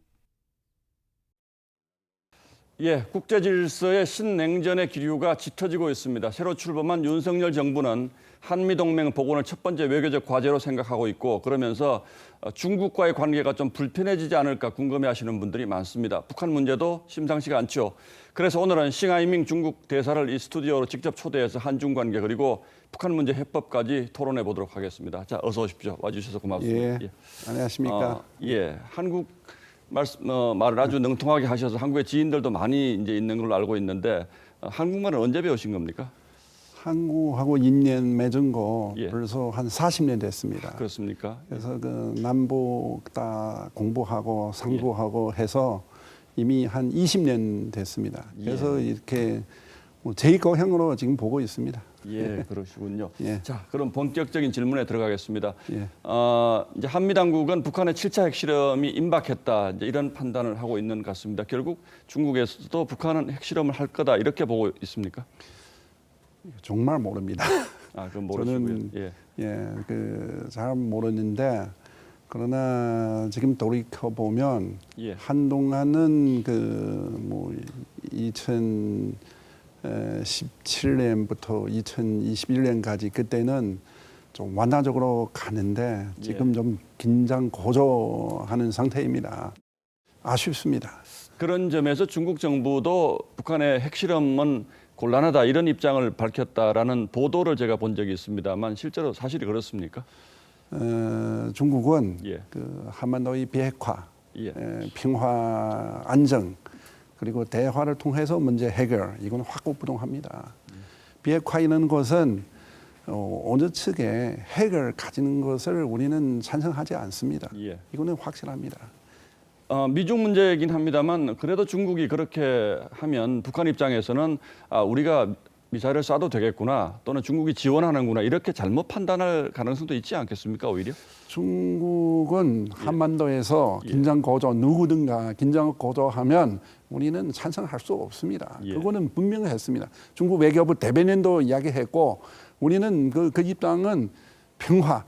예, 국제 질서의 신냉전의 기류가 짙어지고 있습니다. 새로 출범한 윤석열 정부는 한미동맹 복원을 첫 번째 외교적 과제로 생각하고 있고 그러면서 중국과의 관계가 좀 불편해지지 않을까 궁금해하시는 분들이 많습니다. 북한 문제도 심상치가 않죠. 그래서 오늘은 싱하이밍 중국 대사를 이 스튜디오로 직접 초대해서 한중 관계 그리고 북한 문제 해법까지 토론해 보도록 하겠습니다. 자, 어서 오십시오. 와주셔서 고맙습니다. 예, 안녕하십니까? 한국 말을 아주 능통하게 하셔서 한국의 지인들도 많이 이제 있는 걸로 알고 있는데 한국말은 언제 배우신 겁니까? 한국하고 인연 맺은 거 벌써 한 40년 됐습니다. 그렇습니까? 그래서 그 남북 다 공부하고 상부하고 해서 이미 한 20년 됐습니다. 그래서 이렇게 제2고향으로 지금 보고 있습니다. 예, 그러시군요. 자, 그럼 본격적인 질문에 들어가겠습니다. 이제 한미 당국은 북한의 7차 핵실험이 임박했다 이제 이런 판단을 하고 있는 것 같습니다. 결국 중국에서도 북한은 핵실험을 할 거다 이렇게 보고 있습니까? 정말 모릅니다. 아, 그럼 모르시고요. 저는 잘 모르는데 그러나 지금 돌이켜 보면 한동안은 2017년부터 2021년까지 그때는 좀 완화적으로 가는데 지금 좀 긴장 고조하는 상태입니다. 아쉽습니다. 그런 점에서 중국 정부도 북한의 핵실험은 곤란하다 이런 입장을 밝혔다라는 보도를 제가 본 적이 있습니다만 실제로 사실이 그렇습니까? 중국은 그 한반도의 비핵화, 평화, 안정 그리고 대화를 통해서 문제 해결 이건 확고부동합니다. 비핵화 이런 것은 어느 측에 핵을 가지는 것을 우리는 찬성하지 않습니다. 이거는 확실합니다. 미중 문제이긴 합니다만 그래도 중국이 그렇게 하면 북한 입장에서는 우리가 미사일을 쏴도 되겠구나 또는 중국이 지원하는구나 이렇게 잘못 판단할 가능성도 있지 않겠습니까 오히려? 중국은 한반도에서 긴장 고조 누구든가 긴장 고조하면 우리는 찬성할 수 없습니다. 그거는 분명했습니다. 중국 외교부 대변인도 이야기했고 우리는 그 입장은 평화,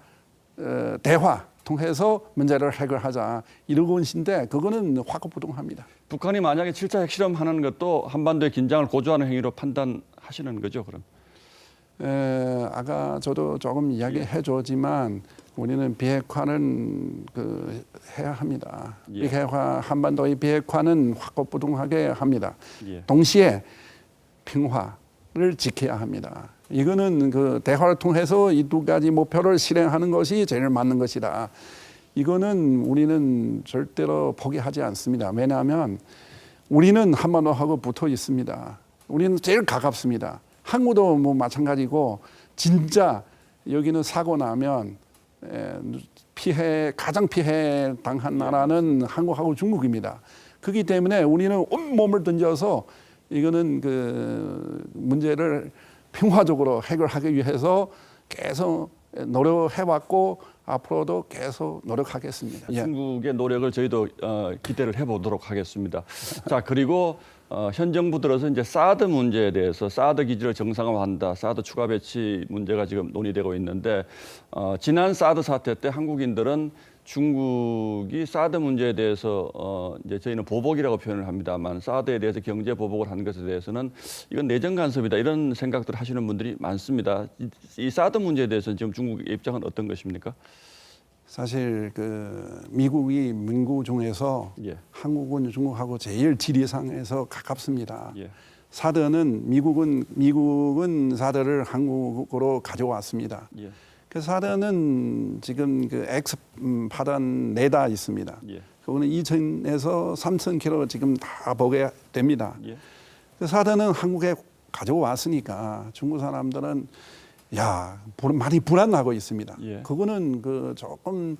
대화 통해서 문제를 해결하자 이러고 있는데 그거는 확고부동합니다. 북한이 만약에 7차 핵실험하는 것도 한반도의 긴장을 고조하는 행위로 판단하시는 거죠, 그럼? 아까 저도 조금 이야기해 줬지만 우리는 비핵화는 해야 합니다. 비핵화, 한반도의 비핵화는 확고부동하게 합니다. 동시에 평화를 지켜야 합니다. 이거는 대화를 통해서 이 두 가지 목표를 실행하는 것이 제일 맞는 것이다. 이거는 우리는 절대로 포기하지 않습니다. 왜냐하면 우리는 한반도하고 붙어 있습니다. 우리는 제일 가깝습니다. 한국도 뭐 마찬가지고 진짜 여기는 사고 나면 가장 피해 당한 나라는 한국하고 중국입니다. 그렇기 때문에 우리는 온몸을 던져서 이거는 문제를 평화적으로 해결하기 위해서 계속 노력해왔고 앞으로도 계속 노력하겠습니다. 중국의 노력을 저희도 기대를 해보도록 하겠습니다. 자, 그리고 현 정부 들어서 이제 사드 문제에 대해서 사드 기지를 정상화한다, 사드 추가 배치 문제가 지금 논의되고 있는데 지난 사드 사태 때 한국인들은 중국이 사드 문제에 대해서 이제 저희는 보복이라고 표현을 합니다만 사드에 대해서 경제 보복을 한 것에 대해서는 이건 내정 간섭이다 이런 생각들을 하시는 분들이 많습니다. 이 사드 문제에 대해서는 지금 중국의 입장은 어떤 것입니까? 사실 미국이 민국 중에서 한국은 중국하고 제일 지리상에서 가깝습니다. 사드는 미국은 사드를 한국으로 가져왔습니다. 그 사드는 지금 X파단 4다 있습니다. 그거는 2,000에서 3,000km 지금 다 보게 됩니다. 그 사드는 한국에 가져왔으니까 중국 사람들은 많이 불안하고 있습니다. 그거는 조금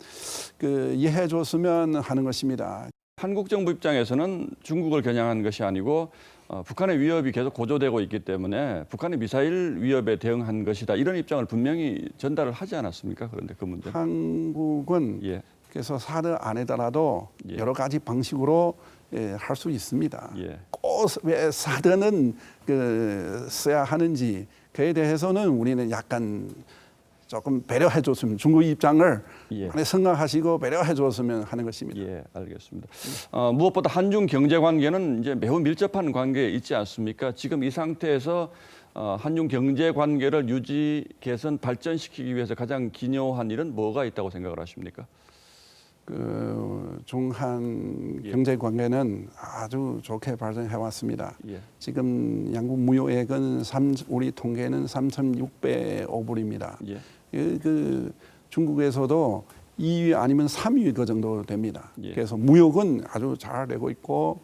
이해해 줬으면 하는 것입니다. 한국 정부 입장에서는 중국을 겨냥한 것이 아니고 북한의 위협이 계속 고조되고 있기 때문에 북한의 미사일 위협에 대응한 것이다. 이런 입장을 분명히 전달을 하지 않았습니까? 그런데 그 문제. 한국은 그래서 사드 안에더라도 여러 가지 방식으로 할 수 있습니다. 꼭 왜 사드는 써야 하는지 그에 대해서는 우리는 약간 조금 배려해 줬으면 중국 입장을 많이 생각하시고 배려해 줬으면 하는 것입니다. 알겠습니다. 무엇보다 한중 경제 관계는 이제 매우 밀접한 관계에 있지 않습니까? 지금 이 상태에서 한중 경제 관계를 유지, 개선, 발전시키기 위해서 가장 기요한 일은 뭐가 있다고 생각을 하십니까? 중한 경제 관계는 아주 좋게 발전해 왔습니다. 지금 양국 무역액은 우리 통계는 3,605불입니다. 중국에서도 2위 아니면 3위 그 정도 됩니다. 그래서 무역은 아주 잘 되고 있고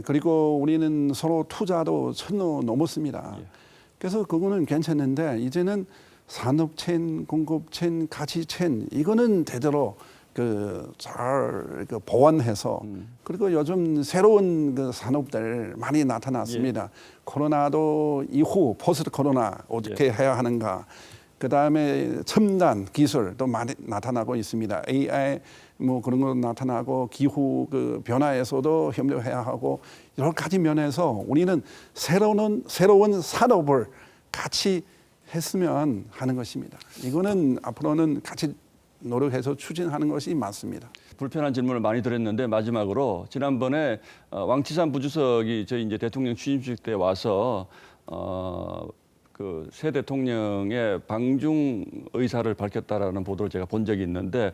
그리고 우리는 서로 투자도 1,000억 넘었습니다. 그래서 그거는 괜찮은데 이제는 산업체인, 공급체인, 가치체인 이거는 제대로 잘 보완해서 그리고 요즘 새로운 산업들 많이 나타났습니다. 코로나도 이후 포스트 코로나 어떻게 해야 하는가. 그다음에 첨단 기술도 많이 나타나고 있습니다. AI 뭐 그런 거 나타나고 기후 변화에서도 협력해야 하고 여러 가지 면에서 우리는 새로운 산업을 같이 했으면 하는 것입니다. 이거는 앞으로는 같이 노력해서 추진하는 것이 맞습니다. 불편한 질문을 많이 드렸는데 마지막으로 지난번에 왕岐산 부주석이 저희 이제 대통령 취임식 때 와서 새 대통령의 방중 의사를 밝혔다라는 보도를 제가 본 적이 있는데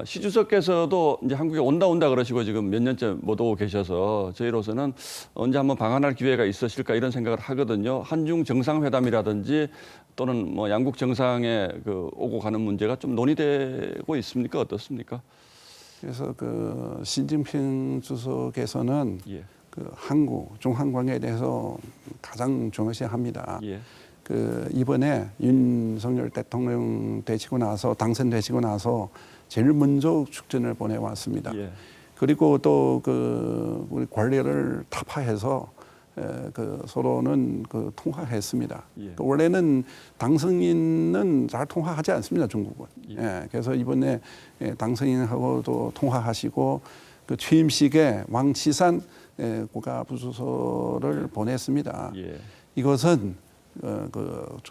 시 주석께서도 이제 한국에 온다 그러시고 지금 몇 년째 못 오고 계셔서 저희로서는 언제 한번 방한할 기회가 있으실까 이런 생각을 하거든요. 한중 정상회담이라든지 또는 뭐 양국 정상에 오고 가는 문제가 좀 논의되고 있습니까? 어떻습니까? 그래서 시진핑 주석께서는 한국 중한 관계에 대해서 가장 중요시합니다. 이번에 윤석열 대통령 되시고 나서 당선되시고 나서 제일 먼저 축전을 보내왔습니다. 그리고 또 우리 관리를 타파해서 서로는 통화했습니다. 원래는 당선인은 잘 통화하지 않습니다, 중국은. 그래서 이번에 당선인하고도 통화하시고 취임식에 왕岐산 국가부수서를 보냈습니다. 이것은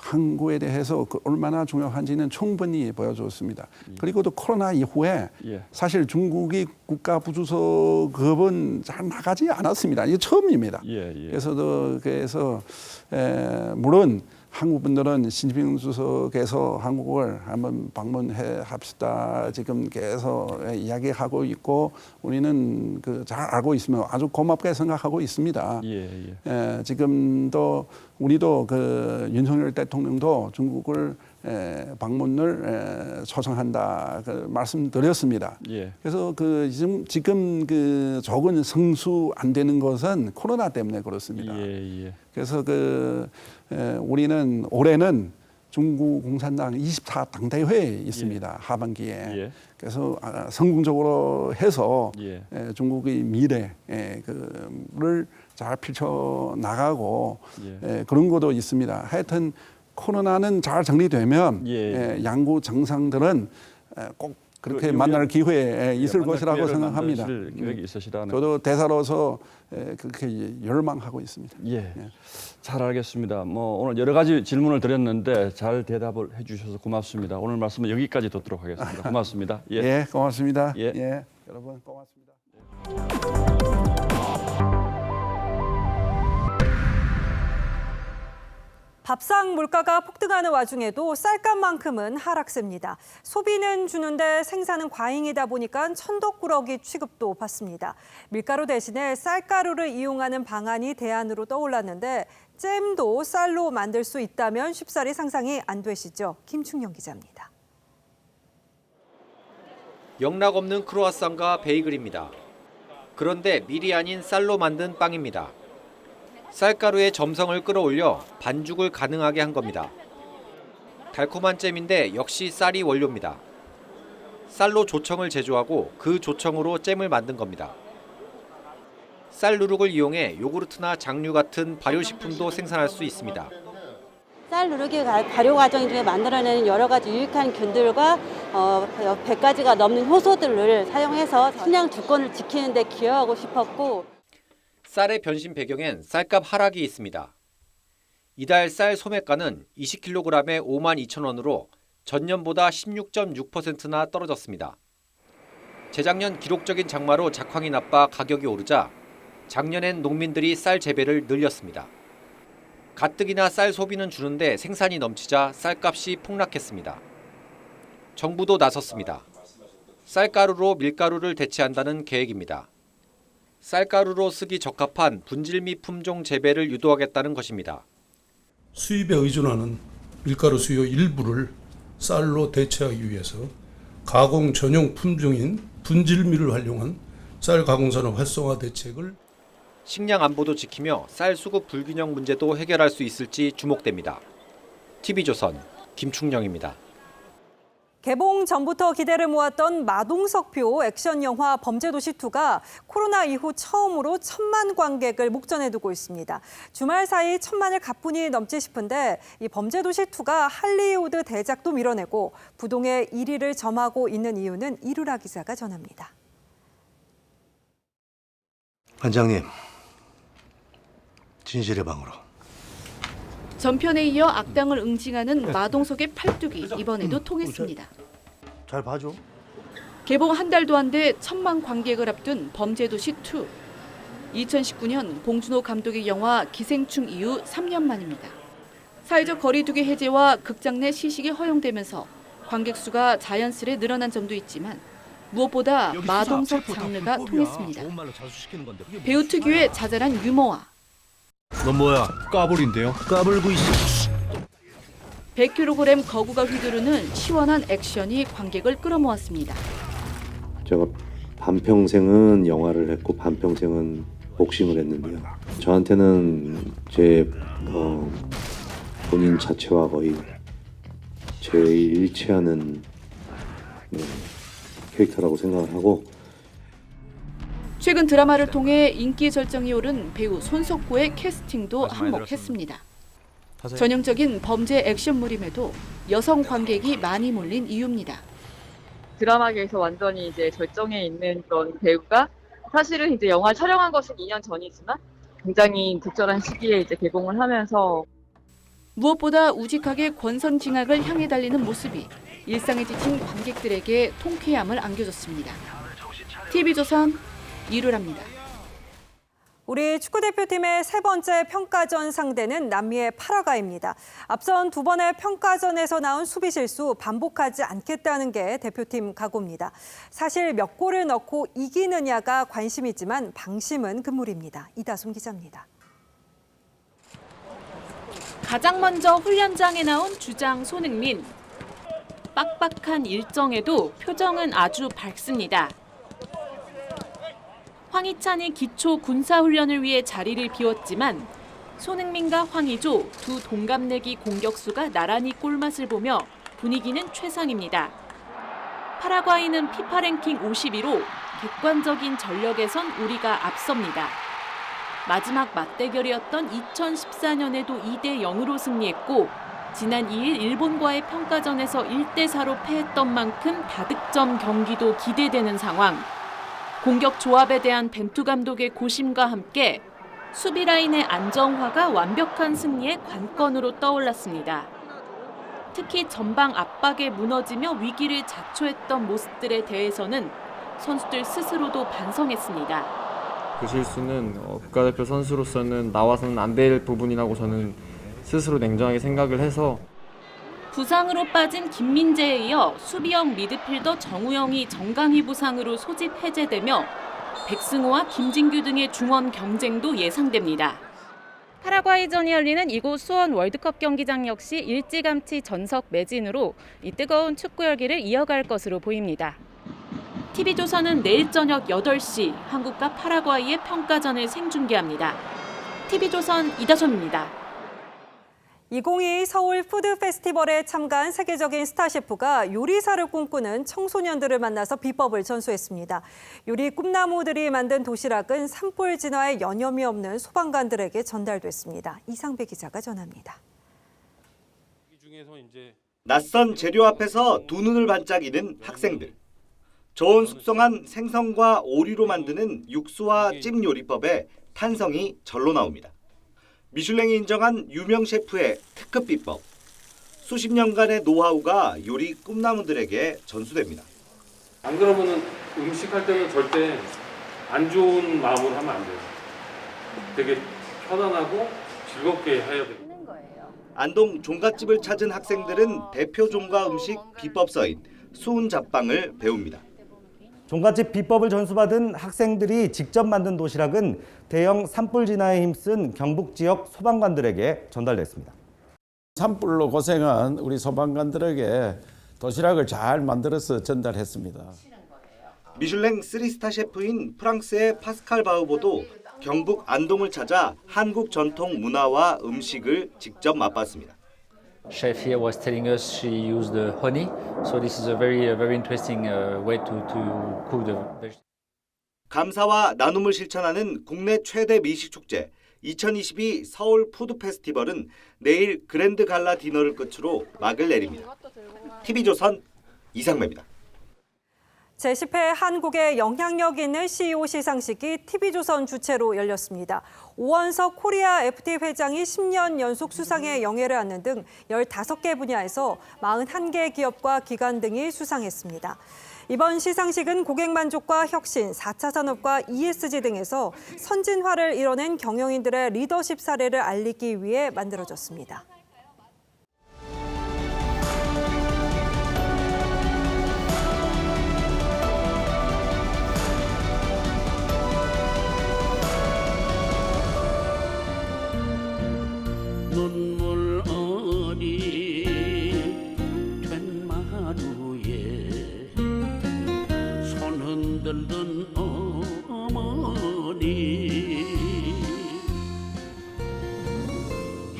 한국에 대해서 얼마나 중요한지는 충분히 보여줬습니다. 그리고 또 코로나 이후에 사실 중국이 국가부주석급은 잘 나가지 않았습니다. 이게 처음입니다. 그래서 물론 한국 분들은 시진핑 주석께서 한국을 한번 방문해 합시다. 지금 계속 이야기하고 있고 우리는 잘 알고 있으면 아주 고맙게 생각하고 있습니다. 지금도 우리도 윤석열 대통령도 중국을 방문을 초청한다 말씀드렸습니다. 그래서 지금 적은 성수 안 되는 것은 코로나 때문에 그렇습니다. 그래서 우리는 올해는 중국 공산당 24당 대회에 있습니다. 하반기에. 그래서 성공적으로 해서 중국의 미래를 잘 펼쳐 나가고 그런 것도 있습니다. 하여튼 코로나는 잘 정리되면 양국 정상들은 꼭 그렇게 만날 기회에 있을 것이라고 생각합니다. 계획이 있으시다는. 저도 대사로서 그렇게 열망하고 있습니다. 잘 알겠습니다. 오늘 여러 가지 질문을 드렸는데 잘 대답을 해주셔서 고맙습니다. 오늘 말씀은 여기까지 듣도록 하겠습니다. 고맙습니다. 고맙습니다. 여러분 고맙습니다. 밥상 물가가 폭등하는 와중에도 쌀값만큼은 하락세입니다. 소비는 주는데 생산은 과잉이다 보니까 천덕꾸러기 취급도 받습니다. 밀가루 대신에 쌀가루를 이용하는 방안이 대안으로 떠올랐는데 잼도 쌀로 만들 수 있다면 쉽사리 상상이 안 되시죠? 김충영 기자입니다. 영락 없는 크로와상과 베이글입니다. 그런데 밀이 아닌 쌀로 만든 빵입니다. 쌀가루의 점성을 끌어올려 반죽을 가능하게 한 겁니다. 달콤한 잼인데 역시 쌀이 원료입니다. 쌀로 조청을 제조하고 그 조청으로 잼을 만든 겁니다. 쌀 누룩을 이용해 요구르트나 장류 같은 발효식품도 생산할 수 있습니다. 쌀 누룩의 발효 과정 중에 만들어내는 여러 가지 유익한 균들과 100가지가 넘는 효소들을 사용해서 식량 주권을 지키는 데 기여하고 싶었고 쌀의 변신 배경엔 쌀값 하락이 있습니다. 이달 쌀 소매가는 20kg에 52,000원으로 전년보다 16.6%나 떨어졌습니다. 재작년 기록적인 장마로 작황이 나빠 가격이 오르자 작년엔 농민들이 쌀 재배를 늘렸습니다. 가뜩이나 쌀 소비는 주는데 생산이 넘치자 쌀값이 폭락했습니다. 정부도 나섰습니다. 쌀가루로 밀가루를 대체한다는 계획입니다. 쌀가루로 쓰기 적합한 분질미 품종 재배를 유도하겠다는 것입니다. 수입에 의존하는 밀가루 수요 일부를 쌀로 대체하기 위해서 가공 전용 품종인 분질미를 활용한 쌀 가공산업 활성화 대책을 식량 안보도 지키며 쌀 수급 불균형 문제도 해결할 수 있을지 주목됩니다. TV조선 김충영입니다. 개봉 전부터 기대를 모았던 마동석표 액션 영화 범죄도시2가 코로나 이후 처음으로 1,000만 관객을 목전에 두고 있습니다. 주말 사이 1,000만을 가뿐히 넘지 싶은데 이 범죄도시2가 할리우드 대작도 밀어내고 부동의 1위를 점하고 있는 이유는 이루라 기자가 전합니다. 관장님, 진실의 방으로. 전편에 이어 악당을 응징하는 마동석의 팔뚝이 이번에도 통했습니다. 잘 봐줘. 개봉 한 달도 안 돼 1,000만 관객을 앞둔 범죄도시2. 2019년 봉준호 감독의 영화 기생충 이후 3년 만입니다. 사회적 거리두기 해제와 극장 내 시식이 허용되면서 관객 수가 자연스레 늘어난 점도 있지만 무엇보다 마동석 장르가 통했습니다. 배우 특유의 자잘한 유머와 넌 뭐야? 까불인데요? 까불고 있어. 100kg 거구가 휘두르는 시원한 액션이 관객을 끌어모았습니다. 제가 반평생은 영화를 했고 반평생은 복싱을 했는데요. 저한테는 제 본인 자체와 거의 제일 일치하는 캐릭터라고 생각을 하고 최근 드라마를 통해 인기 절정이 오른 배우 손석구의 캐스팅도 한몫했습니다. 전형적인 범죄 액션물임에도 여성 관객이 많이 몰린 이유입니다. 드라마계에서 완전히 이제 절정에 있는 그런 배우가 사실은 이제 영화 촬영한 것은 2년 전이지만 굉장히 적절한 시기에 이제 개봉을 하면서 무엇보다 우직하게 권선징악을 향해 달리는 모습이 일상에 지친 관객들에게 통쾌함을 안겨줬습니다. TV조선 이루라입니다. 우리 축구대표팀의 세 번째 평가전 상대는 남미의 파라과이입니다. 앞선 두 번의 평가전에서 나온 수비 실수 반복하지 않겠다는 게 대표팀 각오입니다. 사실 몇 골을 넣고 이기느냐가 관심이지만 방심은 금물입니다. 이다솜 기자입니다. 가장 먼저 훈련장에 나온 주장 손흥민. 빡빡한 일정에도 표정은 아주 밝습니다. 황희찬이 기초 군사훈련을 위해 자리를 비웠지만 손흥민과 황의조 두 동갑내기 공격수가 나란히 골맛을 보며 분위기는 최상입니다. 파라과이는 피파 랭킹 51호, 객관적인 전력에선 우리가 앞섭니다. 마지막 맞대결이었던 2014년에도 2대0으로 승리했고 지난 2일 일본과의 평가전에서 1대4로 패했던 만큼 다득점 경기도 기대되는 상황. 공격 조합에 대한 벤투 감독의 고심과 함께 수비 라인의 안정화가 완벽한 승리의 관건으로 떠올랐습니다. 특히 전방 압박에 무너지며 위기를 자초했던 모습들에 대해서는 선수들 스스로도 반성했습니다. 그 실수는 국가대표 선수로서는 나와서는 안 될 부분이라고 저는 스스로 냉정하게 생각을 해서 부상으로 빠진 김민재에 이어 수비형 미드필더 정우영이 정강이 부상으로 소집 해제되며 백승호와 김진규 등의 중원 경쟁도 예상됩니다. 파라과이전이 열리는 이곳 수원 월드컵 경기장 역시 일찌감치 전석 매진으로 이 뜨거운 축구 열기를 이어갈 것으로 보입니다. TV조선은 내일 저녁 8시 한국과 파라과이의 평가전을 생중계합니다. TV조선 이다솜입니다. 2022 서울 푸드 페스티벌에 참가한 세계적인 스타 셰프가 요리사를 꿈꾸는 청소년들을 만나서 비법을 전수했습니다. 요리 꿈나무들이 만든 도시락은 산불 진화에 여념이 없는 소방관들에게 전달됐습니다. 이상배 기자가 전합니다. 낯선 재료 앞에서 두 눈을 반짝이는 학생들. 저온 숙성한 생선과 오리로 만드는 육수와 찜 요리법에 탄성이 절로 나옵니다. 미슐랭이 인정한 유명 셰프의 특급 비법. 수십 년간의 노하우가 요리 꿈나무들에게 전수됩니다. 안 그러면은 음식할 때는 절대 안 좋은 마음으로 하면 안 돼요. 되게 편안하고 즐겁게 해야 돼요. 안동 종갓집을 찾은 학생들은 대표 종가 음식 비법서인 수은 잡방을 배웁니다. 종갓집 비법을 전수받은 학생들이 직접 만든 도시락은 대형 산불 진화에 힘쓴 경북 지역 소방관들에게 전달됐습니다. 산불로 고생한 우리 소방관들에게 도시락을 잘 만들어서 전달했습니다. 미슐랭 3스타 셰프인 프랑스의 파스칼 바우보도 경북 안동을 찾아 한국 전통 문화와 음식을 직접 맛봤습니다. Chef here was telling us she used honey, so this is a very interesting way to cook the vegetables. 감사와 나눔을 실천하는 국내 최대 미식 축제 2022 서울 푸드 페스티벌은 내일 그랜드 갈라 디너를 끝으로 막을 내립니다. TV조선 이상배입니다. 제10회 한국의 영향력 있는 CEO 시상식이 TV조선 주최로 열렸습니다. 오원석 코리아 FT 회장이 10년 연속 수상의 영예를 안는 등 15개 분야에서 41개 기업과 기관 등이 수상했습니다. 이번 시상식은 고객 만족과 혁신, 4차 산업과 ESG 등에서 선진화를 이뤄낸 경영인들의 리더십 사례를 알리기 위해 만들어졌습니다. 눈물 어린 툇마루에 손 흔들던 어머니.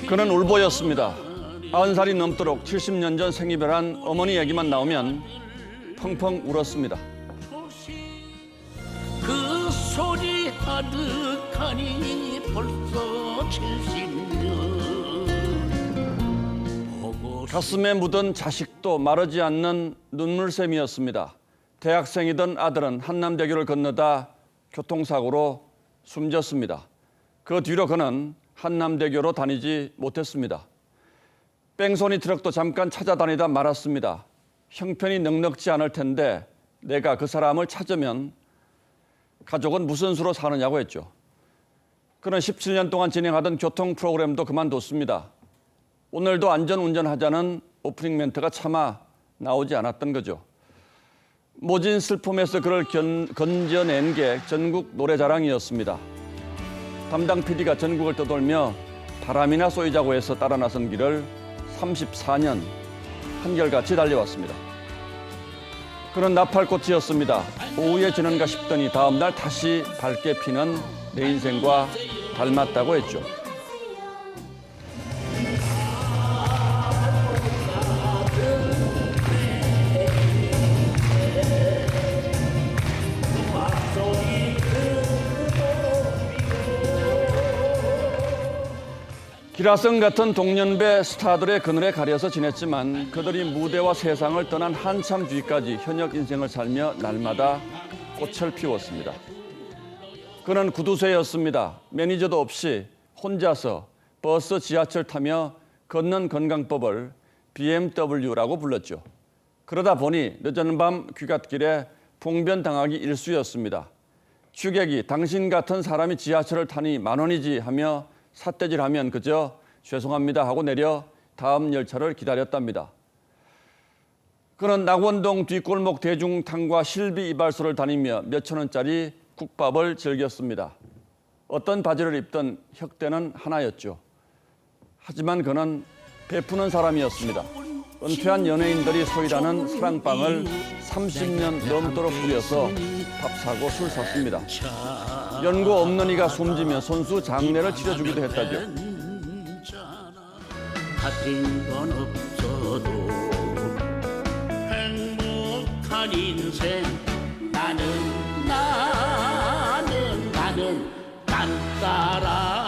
그는 울보였습니다. 90살이 넘도록 70년 전 생이별 한 어머니 얘기만 나오면 펑펑 울었습니다. 그 소리 아득하니 벌써 70년. 가슴에 묻은 자식도 마르지 않는 눈물샘이었습니다. 대학생이던 아들은 한남대교를 건너다 교통사고로 숨졌습니다. 그 뒤로 그는 한남대교로 다니지 못했습니다. 뺑소니 트럭도 잠깐 찾아다니다 말았습니다. 형편이 넉넉지 않을 텐데 내가 그 사람을 찾으면 가족은 무슨 수로 사느냐고 했죠. 그는 17년 동안 진행하던 교통 프로그램도 그만뒀습니다. 오늘도 안전운전하자는 오프닝 멘트가 차마 나오지 않았던 거죠. 모진 슬픔에서 그를 건져낸 게 전국 노래자랑이었습니다. 담당 PD가 전국을 떠돌며 바람이나 쏘이자고 해서 따라 나선 길을 34년 한결같이 달려왔습니다. 그는 나팔꽃이었습니다. 오후에 지는가 싶더니 다음 날 다시 밝게 피는 내 인생과 닮았다고 했죠. 기라성 같은 동년배 스타들의 그늘에 가려서 지냈지만 그들이 무대와 세상을 떠난 한참 뒤까지 현역 인생을 살며 날마다 꽃을 피웠습니다. 그는 구두쇠였습니다. 매니저도 없이 혼자서 버스, 지하철 타며 걷는 건강법을 BMW라고 불렀죠. 그러다 보니 늦은 밤 귀갓길에 봉변당하기 일쑤였습니다. 취객이 당신 같은 사람이 지하철을 타니 10,000원이지 하며 삿대질하면 그저 죄송합니다 하고 내려 다음 열차를 기다렸답니다. 그는 낙원동 뒷골목 대중탕과 실비 이발소를 다니며 몇천 원짜리 국밥을 즐겼습니다. 어떤 바지를 입던 혁대는 하나였죠. 하지만 그는 베푸는 사람이었습니다. 은퇴한 연예인들이 소일하는 사랑방을 30년 넘도록 부려서 밥 사고 술 샀습니다. 연고 없는 이가 숨지며 손수 장례를 치러주기도 했다죠. 같은 건 없어도 행복한 인생 나는 딴따라.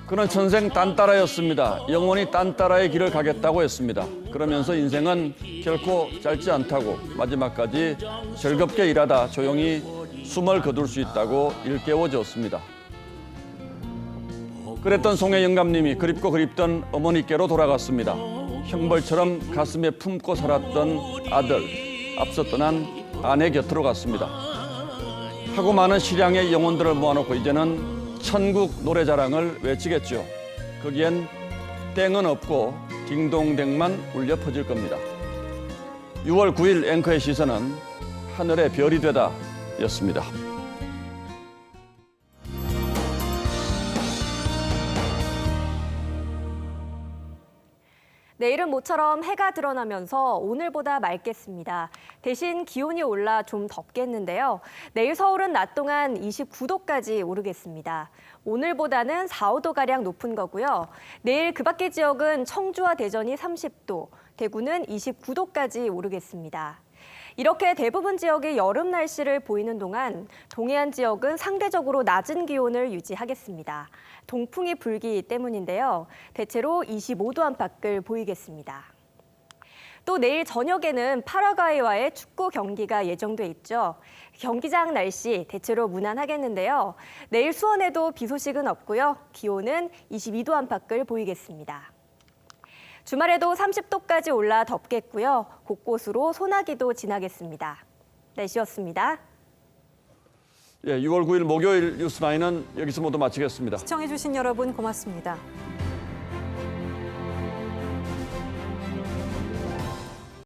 그는 천생 딴따라였습니다. 영원히 딴따라의 길을 가겠다고 했습니다. 그러면서 인생은 결코 짧지 않다고 마지막까지 즐겁게 일하다 조용히 숨을 거둘 수 있다고 일깨워줬습니다. 그랬던 송혜 영감님이 그립고 그립던 어머니께로 돌아갔습니다. 형벌처럼 가슴에 품고 살았던 아들, 앞서 떠난 아내 곁으로 갔습니다. 하고 많은 실향의 영혼들을 모아놓고 이제는 천국 노래자랑을 외치겠죠. 거기엔 땡은 없고 딩동댕만 울려 퍼질 겁니다. 6월 9일 앵커의 시선은 하늘의 별이 되다 였습니다. 내일은 모처럼 해가 드러나면서 오늘보다 맑겠습니다. 대신 기온이 올라 좀 덥겠는데요. 내일 서울은 낮 동안 29도까지 오르겠습니다. 오늘보다는 4, 5도가량 높은 거고요. 내일 그 밖의 지역은 청주와 대전이 30도, 대구는 29도까지 오르겠습니다. 이렇게 대부분 지역이 여름 날씨를 보이는 동안 동해안 지역은 상대적으로 낮은 기온을 유지하겠습니다. 동풍이 불기 때문인데요. 대체로 25도 안팎을 보이겠습니다. 또 내일 저녁에는 파라과이와의 축구 경기가 예정돼 있죠. 경기장 날씨 대체로 무난하겠는데요. 내일 수원에도 비 소식은 없고요. 기온은 22도 안팎을 보이겠습니다. 주말에도 30도까지 올라 덥겠고요. 곳곳으로 소나기도 지나겠습니다. 날씨였습니다. 예, 6월 9일 목요일 뉴스9은 여기서 모두 마치겠습니다. 시청해주신 여러분 고맙습니다.